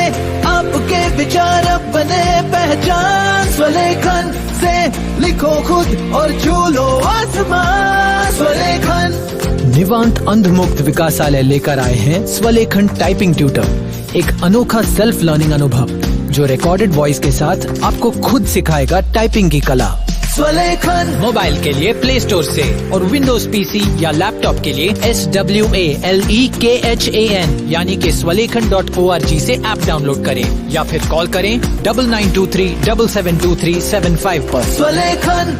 आपके विचार अब बने पहचान। स्वलेखन से लिखो खुद और छू लो आसमान। स्वलेखन। निवांत अंधमुक्त विकासालय लेकर आए हैं स्वलेखन टाइपिंग ट्यूटर, एक अनोखा सेल्फ लर्निंग अनुभव जो रिकॉर्डेड वॉइस के साथ आपको खुद सिखाएगा टाइपिंग की कला। स्वलेखन। मोबाइल के लिए प्ले स्टोर से और विंडोज पीसी या लैपटॉप के लिए SWALEKHAN यानी कि swalekan.org से ऐप डाउनलोड करें या फिर कॉल करें 9923772375 पर। स्वलेखन।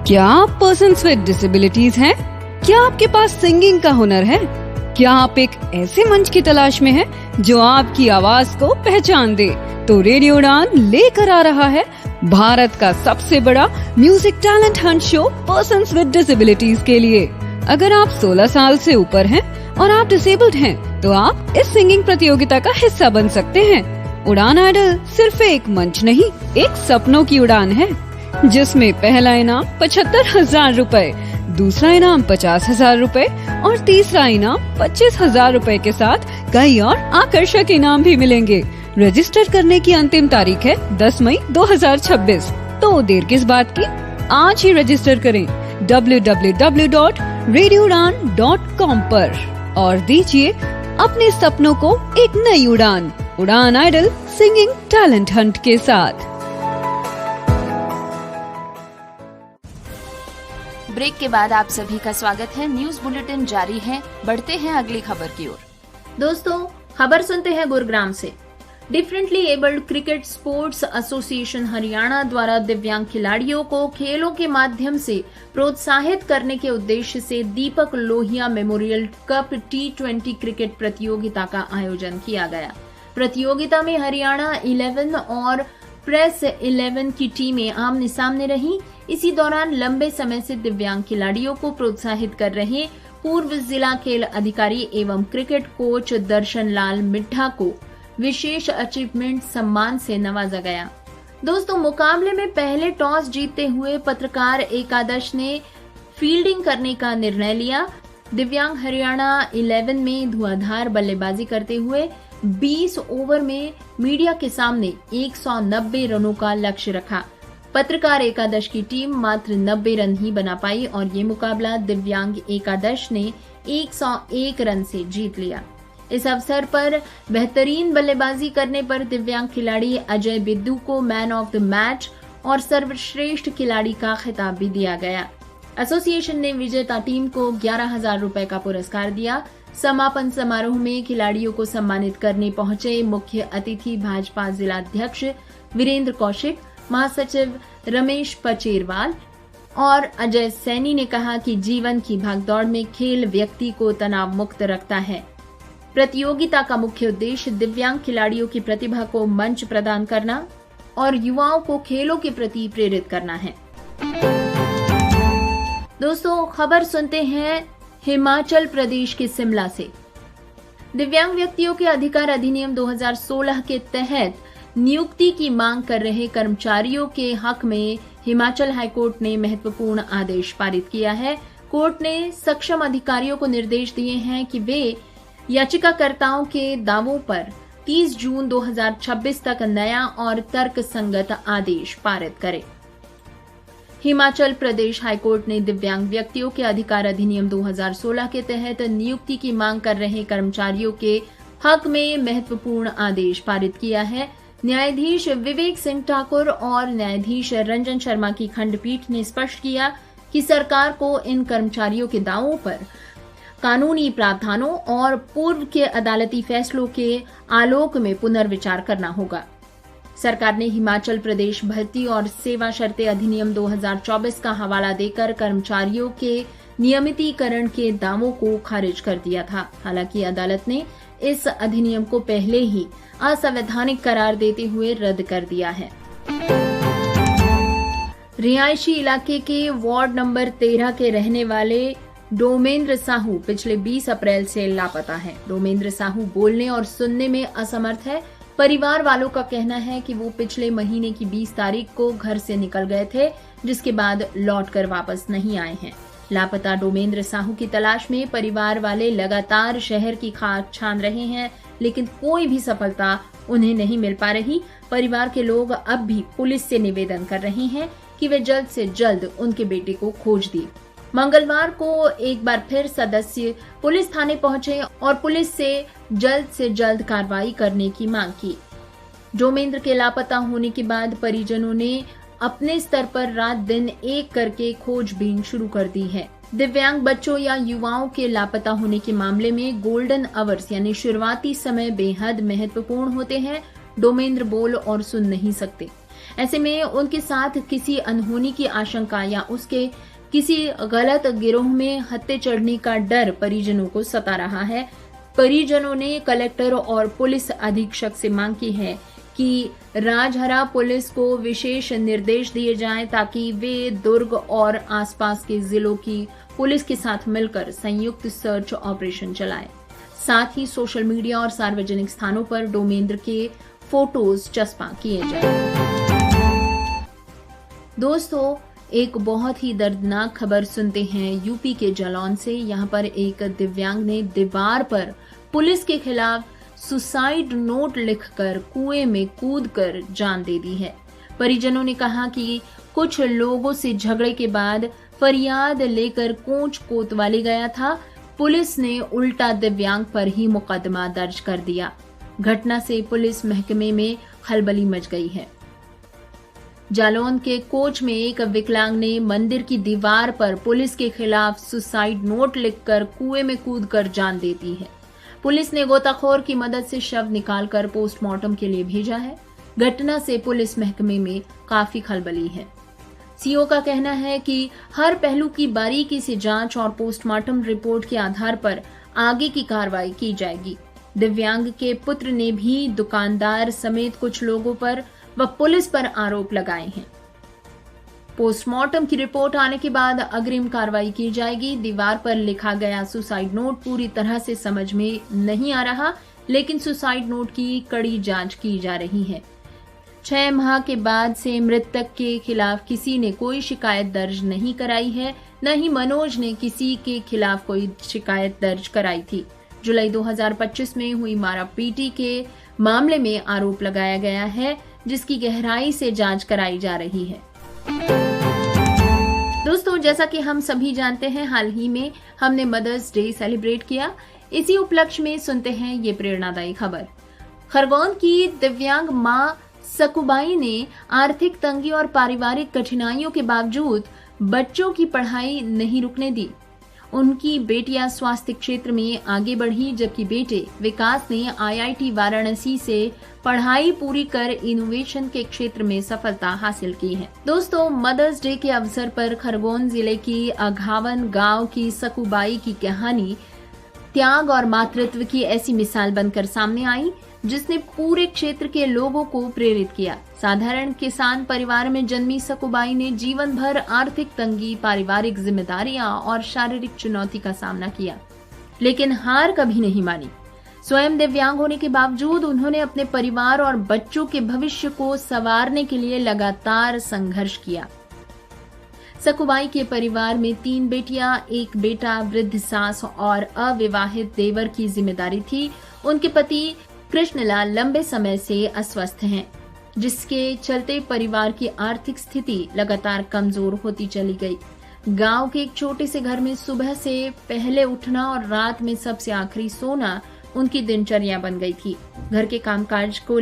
क्या आप पर्सन्स विद डिसेबिलिटीज हैं? क्या आपके पास सिंगिंग का हुनर है? क्या आप एक ऐसे मंच की तलाश में हैं जो आपकी आवाज को पहचान दे? तो रेडियो उड़ान लेकर आ रहा है भारत का सबसे बड़ा music talent Hunt show persons with disabilities के लिए। अगर आप 16 साल से ऊपर हैं और आप डिसेबल्ड हैं, तो आप इस सिंगिंग प्रतियोगिता का हिस्सा बन सकते हैं। उड़ान आइडल सिर्फ एक मंच नहीं, एक सपनों की उड़ान है जिसमें पहला इनाम 75,000 रूपए, दूसरा इनाम 50,000 रूपए और तीसरा इनाम 25,000 रूपए के साथ कई और आकर्षक इनाम भी मिलेंगे। रजिस्टर करने की अंतिम तारीख है 10 मई 2026। तो देर किस बात की, आज ही रजिस्टर करें www.radioudan.com पर और दीजिए अपने सपनों को एक नई उड़ान। उड़ान आइडल सिंगिंग टैलेंट हंट के साथ। ब्रेक के बाद आप सभी का स्वागत है। न्यूज बुलेटिन जारी है, बढ़ते हैं अगली खबर की ओर। दोस्तों, खबर सुनते हैं गुरुग्राम से। Differently abled cricket sports association Haryana द्वारा दिव्यांग खिलाड़ियों को खेलों के माध्यम से प्रोत्साहित करने के उद्देश्य से Deepak Lohia memorial cup T20 cricket प्रतियोगिता का आयोजन किया गया। प्रतियोगिता में हरियाणा 11 और प्रेस 11 की टीमें आमने सामने रहीं। इसी दौरान लंबे समय से दिव्यांग खिलाड़ियों को प्रोत्साहित कर रहे पूर्व जिला खेल अधिकारी एवं क्रिकेट कोच दर्शन लाल मिड्ढा को विशेष अचीवमेंट सम्मान से नवाजा गया। दोस्तों, मुकाबले में पहले टॉस जीतते हुए पत्रकार एकादश ने फील्डिंग करने का निर्णय लिया। दिव्यांग हरियाणा 11 में धुआंधार बल्लेबाजी करते हुए 20 ओवर में मीडिया के सामने 190 रनों का लक्ष्य रखा। पत्रकार एकादश की टीम मात्र 90 रन ही बना पाई और ये मुकाबला दिव्यांग एकादश ने 101 रन से जीत लिया। इस अवसर पर बेहतरीन बल्लेबाजी करने पर दिव्यांग खिलाड़ी अजय बिद्दू को मैन ऑफ द मैच और सर्वश्रेष्ठ खिलाड़ी का खिताब भी दिया गया। एसोसिएशन ने विजेता टीम को 11,000 रुपए का पुरस्कार दिया। समापन समारोह में खिलाड़ियों को सम्मानित करने पहुंचे मुख्य अतिथि भाजपा जिलाध्यक्ष वीरेंद्र कौशिक, महासचिव रमेश पचेरवाल और अजय सैनी ने कहा कि जीवन की भागदौड़ में खेल व्यक्ति को तनाव मुक्त रखता है। प्रतियोगिता का मुख्य उद्देश्य दिव्यांग खिलाड़ियों की प्रतिभा को मंच प्रदान करना और युवाओं को खेलों के प्रति प्रेरित करना है। दोस्तों, खबर सुनते हैं हिमाचल प्रदेश के शिमला से। दिव्यांग व्यक्तियों के अधिकार अधिनियम 2016 के तहत नियुक्ति की मांग कर रहे कर्मचारियों के हक में हिमाचल हाईकोर्ट ने महत्वपूर्ण आदेश पारित किया है। कोर्ट ने सक्षम अधिकारियों को निर्देश दिए हैं कि वे याचिकाकर्ताओं के दावों पर 30 जून 2026 तक नया और तर्कसंगत आदेश पारित करें। हिमाचल प्रदेश हाईकोर्ट ने दिव्यांग व्यक्तियों के अधिकार अधिनियम 2016 के तहत नियुक्ति की मांग कर रहे कर्मचारियों के हक में महत्वपूर्ण आदेश पारित किया है। न्यायाधीश विवेक सिंह ठाकुर और न्यायाधीश रंजन शर्मा की खंडपीठ ने स्पष्ट किया कि सरकार को इन कर्मचारियों के दावों पर कानूनी प्रावधानों और पूर्व के अदालती फैसलों के आलोक में पुनर्विचार करना होगा। सरकार ने हिमाचल प्रदेश भर्ती और सेवा शर्तें अधिनियम 2024 का हवाला देकर कर्मचारियों के नियमितीकरण के दावों को खारिज कर दिया था। हालांकि अदालत ने इस अधिनियम को पहले ही असंवैधानिक करार देते हुए रद्द कर दिया है। रिहायशी इलाके के वार्ड नंबर 13 के रहने वाले डोमेंद्र साहू पिछले 20 अप्रैल से लापता है। डोमेंद्र साहू बोलने और सुनने में असमर्थ है। परिवार वालों का कहना है कि वो पिछले महीने की 20 तारीख को घर से निकल गए थे, जिसके बाद लौटकर वापस नहीं आए हैं। लापता डोमेंद्र साहू की तलाश में परिवार वाले लगातार शहर की खाक छान रहे हैं, लेकिन कोई भी सफलता उन्हें नहीं मिल पा रही। परिवार के लोग अब भी पुलिस से निवेदन कर रहे हैं कि वे जल्द से जल्द उनके बेटे को खोज दे। मंगलवार को एक बार फिर सदस्य पुलिस थाने पहुंचे और पुलिस से जल्द कार्रवाई करने की मांग की। डोमेंद्र के लापता होने के बाद परिजनों ने अपने स्तर पर रात दिन एक करके खोजबीन शुरू कर दी है। दिव्यांग बच्चों या युवाओं के लापता होने के मामले में गोल्डन आवर्स यानी शुरुआती समय बेहद महत्वपूर्ण होते हैं। डोमेंद्र बोल और सुन नहीं सकते। ऐसे में उनके साथ किसी अनहोनी की आशंका या उसके किसी गलत गिरोह में हत्थे चढ़ने का डर परिजनों को सता रहा है। परिजनों ने कलेक्टर और पुलिस अधीक्षक से मांग की है कि राजहरा पुलिस को विशेष निर्देश दिए जाएं ताकि वे दुर्ग और आसपास के जिलों की पुलिस के साथ मिलकर संयुक्त सर्च ऑपरेशन चलाएं। साथ ही सोशल मीडिया और सार्वजनिक स्थानों पर डोमेंद्र के फोटोज चस्पा किए जाएं। दोस्तों, एक बहुत ही दर्दनाक खबर सुनते हैं यूपी के जालौन से। यहाँ पर एक दिव्यांग ने दीवार पर पुलिस के खिलाफ सुसाइड नोट लिखकर कुएं में कूदकर जान दे दी है। परिजनों ने कहा कि कुछ लोगों से झगड़े के बाद फरियाद लेकर कोंच कोतवाली गया था। पुलिस ने उल्टा दिव्यांग पर ही मुकदमा दर्ज कर दिया। घटना से पुलिस महकमे में खलबली मच गई है। जालौन के कोच में एक विकलांग ने मंदिर की दीवार पर पुलिस के खिलाफ सुसाइड नोट लिखकर कुएं में कूदकर जान दे दी है। पुलिस ने गोताखोर की मदद से शव निकालकर पोस्टमार्टम के लिए भेजा है। घटना से पुलिस महकमे में काफी खलबली है। सीओ का कहना है कि हर पहलू की बारीकी से जांच और पोस्टमार्टम रिपोर्ट के आधार पर आगे की कार्रवाई की जाएगी। दिव्यांग के पुत्र ने भी दुकानदार समेत कुछ लोगों पर व पुलिस पर आरोप लगाए हैं। पोस्टमार्टम की रिपोर्ट आने के बाद अग्रिम कार्रवाई की जाएगी। दीवार पर लिखा गया सुसाइड नोट पूरी तरह से समझ में नहीं आ रहा, लेकिन सुसाइड नोट की कड़ी जांच की जा रही है। 6 माह के बाद से मृतक के खिलाफ किसी ने कोई शिकायत दर्ज नहीं कराई है, न ही मनोज ने किसी के खिलाफ कोई शिकायत दर्ज कराई थी। जुलाई 2025 में हुई मारापीटी के मामले में आरोप लगाया गया है, जिसकी गहराई से जांच कराई जा रही है। दोस्तों, जैसा कि हम सभी जानते हैं, हाल ही में हमने मदर्स डे सेलिब्रेट किया। इसी उपलक्ष्य में सुनते हैं ये प्रेरणादायी खबर। खरगोन की दिव्यांग मां सकुबाई ने आर्थिक तंगी और पारिवारिक कठिनाइयों के बावजूद बच्चों की पढ़ाई नहीं रुकने दी। उनकी बेटियां स्वास्थ्य क्षेत्र में आगे बढ़ी, जबकि बेटे विकास ने IIT वाराणसी से पढ़ाई पूरी कर इनोवेशन के क्षेत्र में सफलता हासिल की है। दोस्तों, मदर्स डे के अवसर पर खरगोन जिले की अघावन गांव की सकुबाई की कहानी त्याग और मातृत्व की ऐसी मिसाल बनकर सामने आई, जिसने पूरे क्षेत्र के लोगों को प्रेरित किया। साधारण किसान परिवार में जन्मी सकुबाई ने जीवन भर आर्थिक तंगी, पारिवारिक जिम्मेदारियां और शारीरिक चुनौती का सामना किया, लेकिन हार कभी नहीं मानी। स्वयं दिव्यांग होने के बावजूद उन्होंने अपने परिवार और बच्चों के भविष्य को संवारने के लिए लगातार संघर्ष किया। सकुबाई के परिवार में 3 बेटियां, 1 बेटा, वृद्ध सास और अविवाहित देवर की जिम्मेदारी थी। उनके पति कृष्णलाल लंबे समय से अस्वस्थ हैं, जिसके चलते परिवार की आर्थिक स्थिति लगातार कमजोर होती चली गई। गांव के एक छोटे से घर में सुबह से पहले उठना और रात में सबसे आखिरी सोना उनकी दिनचर्या बन गई थी। घर के कामकाज से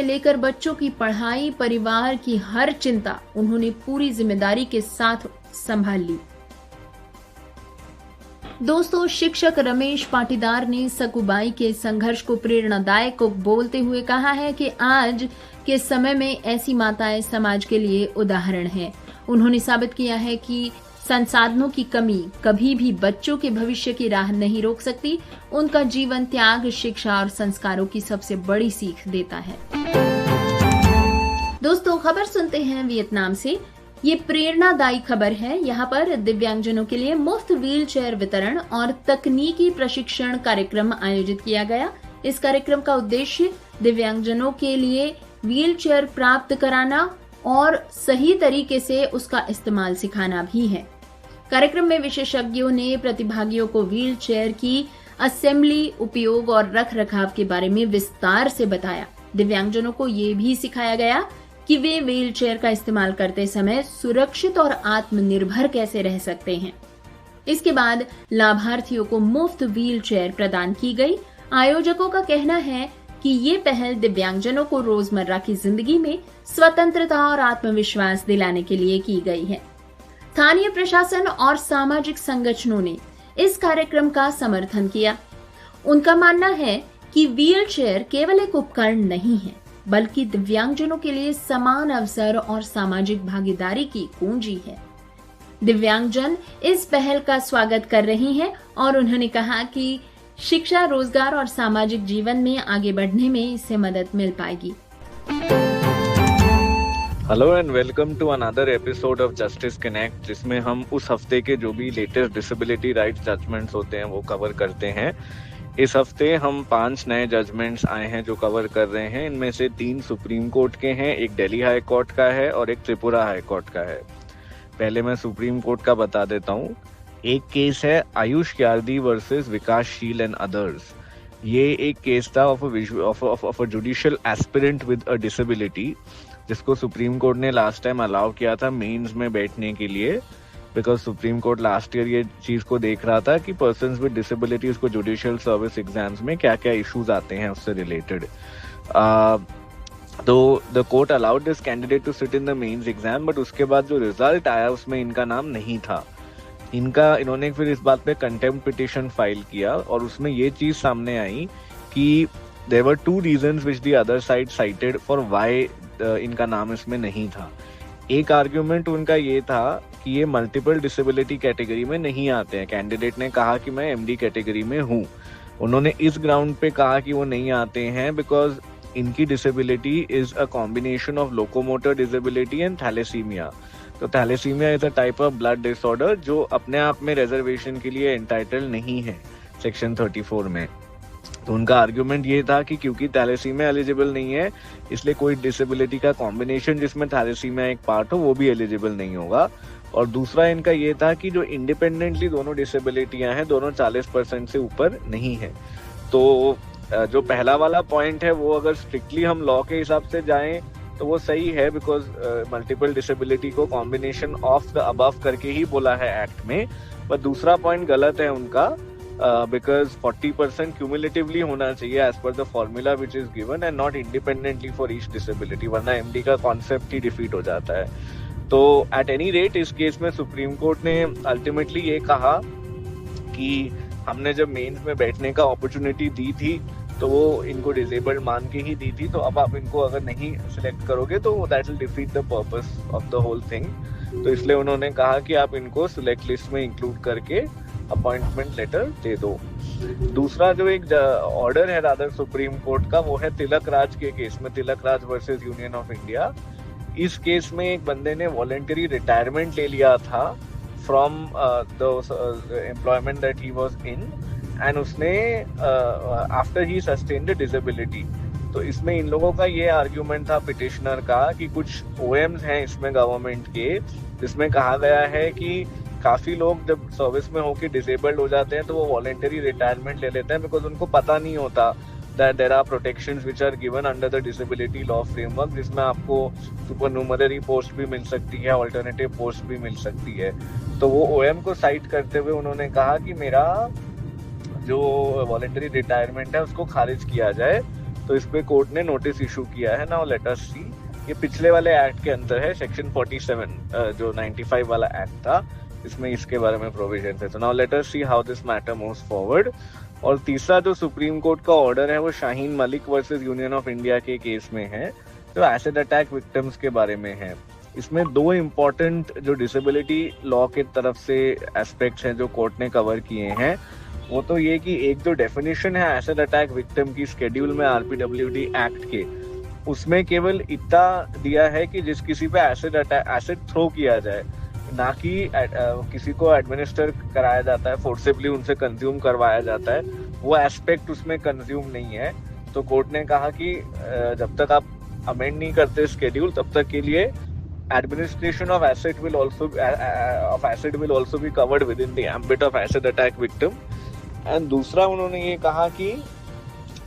लेकर बच्चों की पढ़ाई, परिवार की हर चिंता उन्होंने पूरी जिम्मेदारी के साथ संभाल ली। दोस्तों, शिक्षक रमेश पाटीदार ने सकुबाई के संघर्ष को प्रेरणादायक बोलते हुए कहा है कि आज के समय में ऐसी माताएं समाज के लिए उदाहरण हैं। उन्होंने साबित किया है कि संसाधनों की कमी कभी भी बच्चों के भविष्य की राह नहीं रोक सकती। उनका जीवन त्याग, शिक्षा और संस्कारों की सबसे बड़ी सीख देता है। दोस्तों, खबर सुनते हैं वियतनाम से। ये प्रेरणादायी खबर है। यहाँ पर दिव्यांगजनों के लिए मुफ्त व्हील चेयर वितरण और तकनीकी प्रशिक्षण कार्यक्रम आयोजित किया गया। इस कार्यक्रम का उद्देश्य दिव्यांगजनों के लिए व्हील चेयर प्राप्त कराना और सही तरीके से उसका इस्तेमाल सिखाना भी है। कार्यक्रम में विशेषज्ञों ने प्रतिभागियों को व्हील चेयर की असेंबली, उपयोग और रख रखाव के बारे में विस्तार से बताया। दिव्यांगजनों को ये भी सिखाया गया कि वे व्हील चेयर का इस्तेमाल करते समय सुरक्षित और आत्मनिर्भर कैसे रह सकते हैं। इसके बाद लाभार्थियों को मुफ्त व्हील चेयर प्रदान की गई। आयोजकों का कहना है कि ये पहल दिव्यांगजनों को रोजमर्रा की जिंदगी में स्वतंत्रता और आत्मविश्वास दिलाने के लिए की गई है। स्थानीय प्रशासन और सामाजिक संगठनों ने इस कार्यक्रम का समर्थन किया। उनका मानना है कि व्हील चेयर केवल एक उपकरण नहीं है, बल्कि दिव्यांगजनों के लिए समान अवसर और सामाजिक भागीदारी की कुंजी है। दिव्यांगजन इस पहल का स्वागत कर रही हैं और उन्होंने कहा कि शिक्षा, रोजगार और सामाजिक जीवन में आगे बढ़ने में इससे मदद मिल पाएगी। Hello and welcome to another episode of Justice Connect, जिसमें हम उस हफ्ते के जो भी लेटेस्ट डिसेबिलिटी राइट्स जजमेंट्स होते हैं वो कवर करते हैं। इस हफ्ते हम 5 नए जजमेंट्स आए हैं जो कवर कर रहे हैं। इनमें से 3 सुप्रीम कोर्ट के हैं, एक दिल्ली हाई कोर्ट का है और एक त्रिपुरा हाई कोर्ट का है। पहले मैं सुप्रीम कोर्ट का बता देता हूँ। एक केस है आयुष क्यार्दी वर्सेस विकासशील एंड अदर्स। ये एक केस था of a judicial aspirant with a disability, जिसको सुप्रीम कोर्ट ने लास्ट टाइम अलाउ किया था मेंस में बैठने के लिए, because Supreme Court last year ये चीज को देख रहा था कि पर्सन्स विद डिसेबिलिटीज को जुडिशियल सर्विस एग्जाम्स में क्या क्या इश्यूज आते हैं उससे रिलेटेड। तो the court allowed this candidate to sit in the mains exam, but उसके बाद जो रिजल्ट आया उसमें इनका नाम नहीं था। इन्होंने फिर इस बात पे कंटेम्प्ट पिटिशन फाइल किया और उसमें ये चीज सामने आई कि there were 2 reasons which the other side cited for why इनका नाम इसमें नहीं था। एक आर्ग्यूमेंट उनका ये था कि ये मल्टीपल डिसेबिलिटी कैटेगरी में नहीं आते हैं। कैंडिडेट ने कहा कि मैं एमडी कैटेगरी में हूँ। उन्होंने इस ग्राउंड पे कहा कि वो नहीं आते हैं बिकॉज इनकी disability is a combination of locomotor disability and thalassemia. तो thalassemia is a type of blood disorder जो अपने आप में रिजर्वेशन के लिए एंटाइटल नहीं है सेक्शन 34 में। तो उनका आर्ग्यूमेंट ये था कि क्योंकि थैलेसीमिया एलिजिबल नहीं है, इसलिए कोई डिसेबिलिटी का कॉम्बिनेशन जिसमें थैलेसीमिया एक पार्ट हो वो भी एलिजिबल नहीं होगा। और दूसरा इनका ये था कि जो इंडिपेंडेंटली दोनों डिसेबिलिटियां हैं, दोनों 40% से ऊपर नहीं है। तो जो पहला वाला पॉइंट है वो अगर स्ट्रिक्टली हम लॉ के हिसाब से जाएं तो वो सही है, बिकॉज मल्टीपल डिसेबिलिटी को कॉम्बिनेशन ऑफ द अबव करके ही बोला है एक्ट में। पर दूसरा पॉइंट गलत है उनका, बिकॉज 40% क्यूमुलेटिवली होना चाहिए as per the formula which is given and not independently for each disability, वरना एमडी का कॉन्सेप्ट ही डिफीट हो जाता है। तो एट एनी रेट इस केस में सुप्रीम कोर्ट ने अल्टीमेटली ये कहा कि हमने जब मेंस में बैठने का अपॉर्चुनिटी दी थी तो वो इनको डिसेबल्ड मान के ही दी थी, तो अब आप इनको अगर नहीं सिलेक्ट करोगे तो that will defeat the purpose of the whole thing. तो इसलिए उन्होंने कहा कि आप इनको सिलेक्ट लिस्ट में इंक्लूड करके अपॉइंटमेंट लेटर दे दो। दूसरा जो एक ऑर्डर है रादर सुप्रीम कोर्ट का, वो है तिलक राज के केस में, Tilak Raj versus Union of India. इस केस में एक बंदे ने वॉलंटरी रिटायरमेंट ले लिया था from the employment that he was in and उसने आफ्टर ही सस्टेन्ड डिसेबिलिटी। तो इसमें इन लोगों का ये आर्ग्यूमेंट था पिटिशनर का कि कुछ ओएम्स हैं इसमें गवर्नमेंट के, जिसमें कहा गया है कि काफी लोग जब सर्विस में होकर डिसेबल्ड हो जाते हैं तो वो वॉलंटरी रिटायरमेंट ले लेते हैं, बिकॉज उनको पता नहीं होता that there are protections which are given under the disability law framework, जिसमें आपको सुपरन्यूमररी पोस्ट भी मिल सकती है, अल्टरनेटिव पोस्ट भी मिल सकती है। तो वो ओएम को साइट करते हुए उन्होंने कहा कि मेरा जो वॉलंटरी रिटायरमेंट है उसको खारिज किया जाए। तो इस पे कोर्ट ने नोटिस इशू किया है। नाउ लेट अस सी, ये पिछले वाले एक्ट के अंदर है, सेक्शन 47 जो 95 वाला एक्ट था, इसमें इसके बारे में प्रोविजन है। तो now let us see how this matter moves forward. और तीसरा जो सुप्रीम कोर्ट का ऑर्डर है वो Shaheen Malik versus Union of India के केस में है, जो एसिड अटैक विक्टिम्स के बारे में है। इसमें दो इम्पोर्टेंट जो डिसेबिलिटी लॉ के तरफ से एस्पेक्ट्स हैं जो कोर्ट ने कवर किए हैं, वो तो ये कि एक जो डेफिनेशन है एसिड अटैक विक्टिम की शेड्यूल में आरपीडब्ल्यूडी एक्ट के, उसमें केवल इतना दिया है कि जिस किसी पे एसिड थ्रो किया जाए, ना कि किसी को एडमिनिस्टर कराया जाता है, फोर्सिबली उनसे कंज्यूम करवाया जाता है, वो एस्पेक्ट उसमें कंज्यूम नहीं है। तो कोर्ट ने कहा कि जब तक आप अमेंड नहीं करते शेड्यूल तब तक के लिए administration of acid will also be covered with in the ambit of acid attack victim. And दूसरा उन्होंने ये कहा कि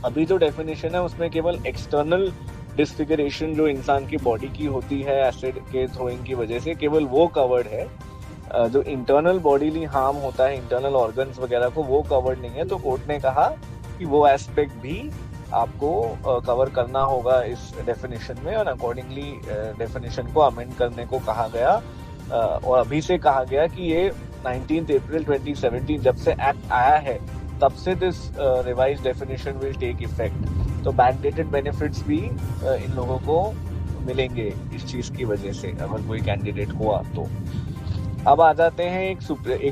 अभी जो डेफिनेशन है उसमें केवल एक्सटर्नल डिस्फिगरेशन जो इंसान की बॉडी की होती है एसिड के थ्रोइंग की वजह से, केवल वो कवर्ड है। जो इंटरनल बॉडीली हार्म होता है इंटरनल ऑर्गन्स वगैरह को, वो कवर्ड नहीं है। तो कोर्ट ने कहा कि वो एस्पेक्ट भी आपको कवर करना होगा इस डेफिनेशन में, और अकॉर्डिंगली डेफिनेशन को अमेंड करने को कहा गया। और अभी से कहा गया कि ये 19 अप्रैल 2017 जब से एक्ट आया है तब से this revise definition will take effect. तो बैकडेटेड बेनिफिट्स भी इन लोगों को मिलेंगे इस चीज की वजह से, अगर कोई कैंडिडेट हुआ तो। अब आ जाते हैं एक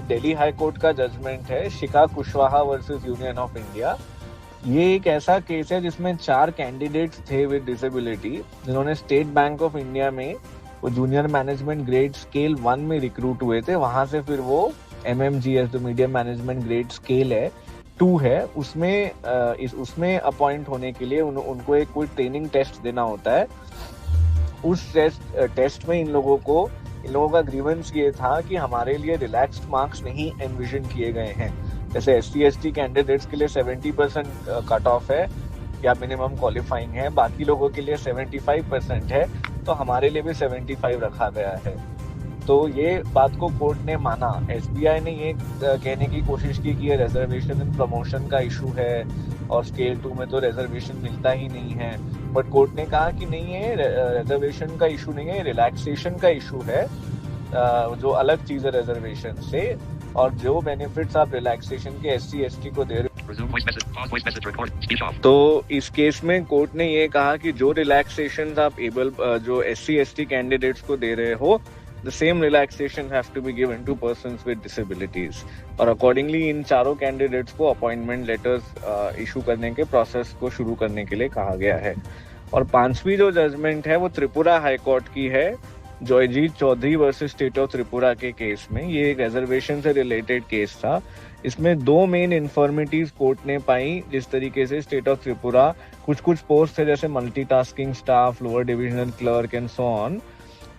दिल्ली हाई कोर्ट का जजमेंट है, Shikha Kushwaha versus Union of India. ये एक ऐसा केस है जिसमें 4 कैंडिडेट्स थे विद डिसेबिलिटी, जिन्होंने स्टेट बैंक ऑफ इंडिया में वो जूनियर मैनेजमेंट ग्रेड स्केल 1 में रिक्रूट हुए थे। वहां से फिर वो MMGS जो मीडियम मैनेजमेंट ग्रेड स्केल है 2 है, उसमें अपॉइंट होने के लिए उनको एक कोई ट्रेनिंग टेस्ट देना होता है। उस टेस्ट में इन लोगों का ग्रीवेंस ये था कि हमारे लिए रिलैक्स्ड मार्क्स नहीं एनविजन किए गए हैं। जैसे SC/ST कैंडिडेट्स के लिए 70% कट ऑफ है या मिनिमम क्वालिफाइंग है, बाकी लोगों के लिए 75% है, तो हमारे लिए भी 75 रखा गया है। तो ये बात को कोर्ट ने माना। SBI ने ये कहने की कोशिश की कि ये रिजर्वेशन एंड प्रमोशन का इशू है और स्केल 2 में तो रिजर्वेशन मिलता ही नहीं है, बट कोर्ट ने कहा कि नहीं, ये रिजर्वेशन का इशू नहीं है, रिलैक्सेशन का इशू है, जो अलग चीज है रिजर्वेशन से। और जो बेनिफिट्स आप रिलैक्सेशन के SC/ST को दे रहे हो, तो इस केस में कोर्ट ने ये कहा कि जो रिलैक्सेशन आप जो SC/ST कैंडिडेट्स को दे रहे हो the same relaxation have to be given to persons with disabilities. और accordingly इन चारों candidates को appointment letters issue करने के process को शुरू करने के लिए कहा गया है। और पांचवी जो जजमेंट है वो त्रिपुरा हाई कोर्ट की है, Joyjeet Chowdhury versus State of Tripura के केस में। ये एक रिजर्वेशन से रिलेटेड केस था। इसमें दो मेन इन्फॉर्मिटीज कोर्ट ने पाई। जिस तरीके से स्टेट ऑफ त्रिपुरा कुछ पोस्ट है जैसे multitasking staff, lower divisional clerk and so on,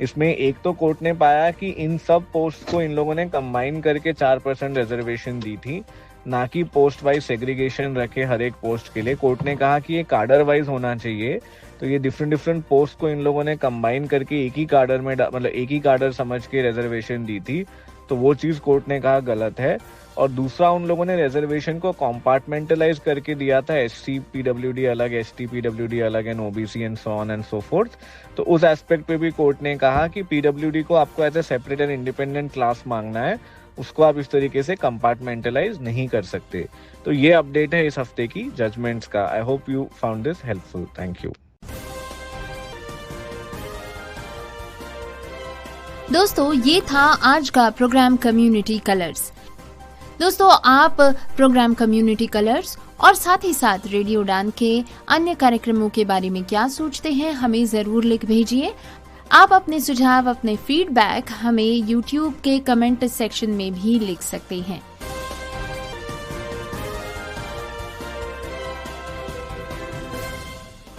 इसमें एक तो कोर्ट ने पाया कि इन सब पोस्ट को इन लोगों ने कंबाइन करके 4% रिजर्वेशन दी थी, ना कि पोस्ट वाइज सेग्रीगेशन रखे हर एक पोस्ट के लिए। कोर्ट ने कहा कि ये कार्डर वाइज होना चाहिए, तो ये डिफरेंट पोस्ट को इन लोगों ने कंबाइन करके एक ही कार्डर में मतलब एक ही कार्डर समझ के रिजर्वेशन दी थी, तो वो चीज कोर्ट ने कहा गलत है। और दूसरा उन लोगों ने रिजर्वेशन को कंपार्टमेंटलाइज करके दिया था, एससी पीडब्ल्यूडी अलग, एसटी पीडब्ल्यूडी अलग and OBC and so on and so fourth. तो उस एस्पेक्ट पे भी कोर्ट ने कहा कि पीडब्ल्यूडी को आपको as a separate and independent class मांगना है, उसको आप इस तरीके से कंपार्टमेंटलाइज नहीं कर सकते। तो ये अपडेट है इस हफ्ते की जजमेंट्स का। I hope you found this helpful. Thank you. दोस्तों, ये था आज का प्रोग्राम कम्युनिटी कलर्स। दोस्तों, आप प्रोग्राम कम्युनिटी कलर्स और साथ ही साथ रेडियो उड़ान के अन्य कार्यक्रमों के बारे में क्या सोचते हैं, हमें जरूर लिख भेजिए। आप अपने सुझाव, अपने फीडबैक हमें YouTube के कमेंट सेक्शन में भी लिख सकते हैं।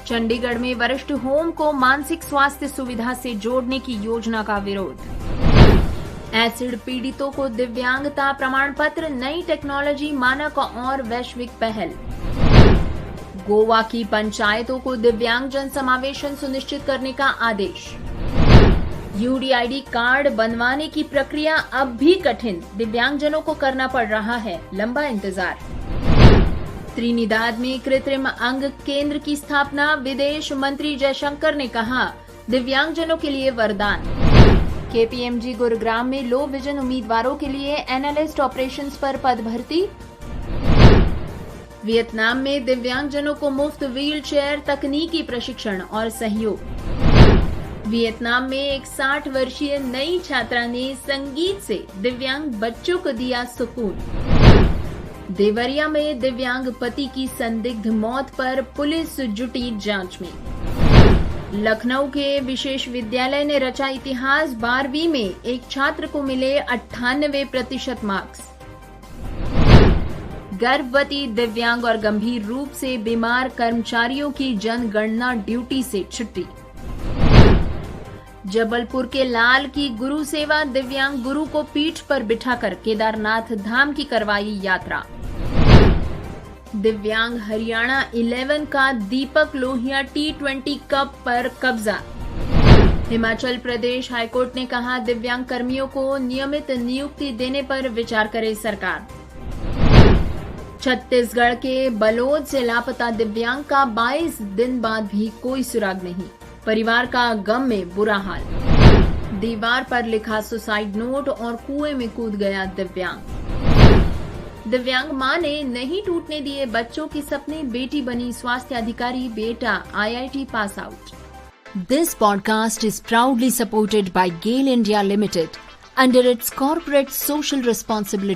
चंडीगढ़ में वरिष्ठ होम को मानसिक स्वास्थ्य सुविधा से जोड़ने की योजना का विरोध। एसिड पीड़ितों को दिव्यांगता प्रमाण पत्र, नई टेक्नोलॉजी मानक और वैश्विक पहल। गोवा की पंचायतों को दिव्यांगजन समावेशन सुनिश्चित करने का आदेश। यूडीआईडी कार्ड बनवाने की प्रक्रिया अब भी कठिन, दिव्यांगजनों को करना पड़ रहा है लंबा इंतजार। त्रिनिदाद में कृत्रिम अंग केंद्र की स्थापना, विदेश मंत्री जयशंकर ने कहा दिव्यांगजनों के लिए वरदान। केपीएमजी गुरुग्राम में लो विजन उम्मीदवारों के लिए एनालिस्ट ऑपरेशंस पर पद भर्ती। वियतनाम में दिव्यांगजनों को मुफ्त व्हील चेयर, तकनीकी प्रशिक्षण और सहयोग। वियतनाम में एक 60 वर्षीय नई छात्रा ने संगीत से दिव्यांग बच्चों को दिया सुकून। देवरिया में दिव्यांग पति की संदिग्ध मौत पर पुलिस जुटी जांच में। लखनऊ के विशेष विद्यालय ने रचा इतिहास, 12वीं में एक छात्र को मिले 98% मार्क्स। गर्भवती, दिव्यांग और गंभीर रूप से बीमार कर्मचारियों की जनगणना ड्यूटी से छुट्टी। जबलपुर के लाल की गुरु सेवा, दिव्यांग गुरु को पीठ पर बिठाकर केदारनाथ धाम की करवाई यात्रा। दिव्यांग हरियाणा 11 का दीपक लोहिया T20 कप पर कब्जा। हिमाचल प्रदेश हाईकोर्ट ने कहा दिव्यांग कर्मियों को नियमित नियुक्ति देने पर विचार करे सरकार। छत्तीसगढ़ के बलोद से लापता दिव्यांग का 22 दिन बाद भी कोई सुराग नहीं, परिवार का गम में बुरा हाल। दीवार पर लिखा सुसाइड नोट और कुएं में कूद गया दिव्यांग। दिव्यांग मां ने नहीं टूटने दिए बच्चों के सपने, बेटी बनी स्वास्थ्य अधिकारी, बेटा IIT pass out. This podcast is proudly supported by GAIL India Limited under its corporate social responsibility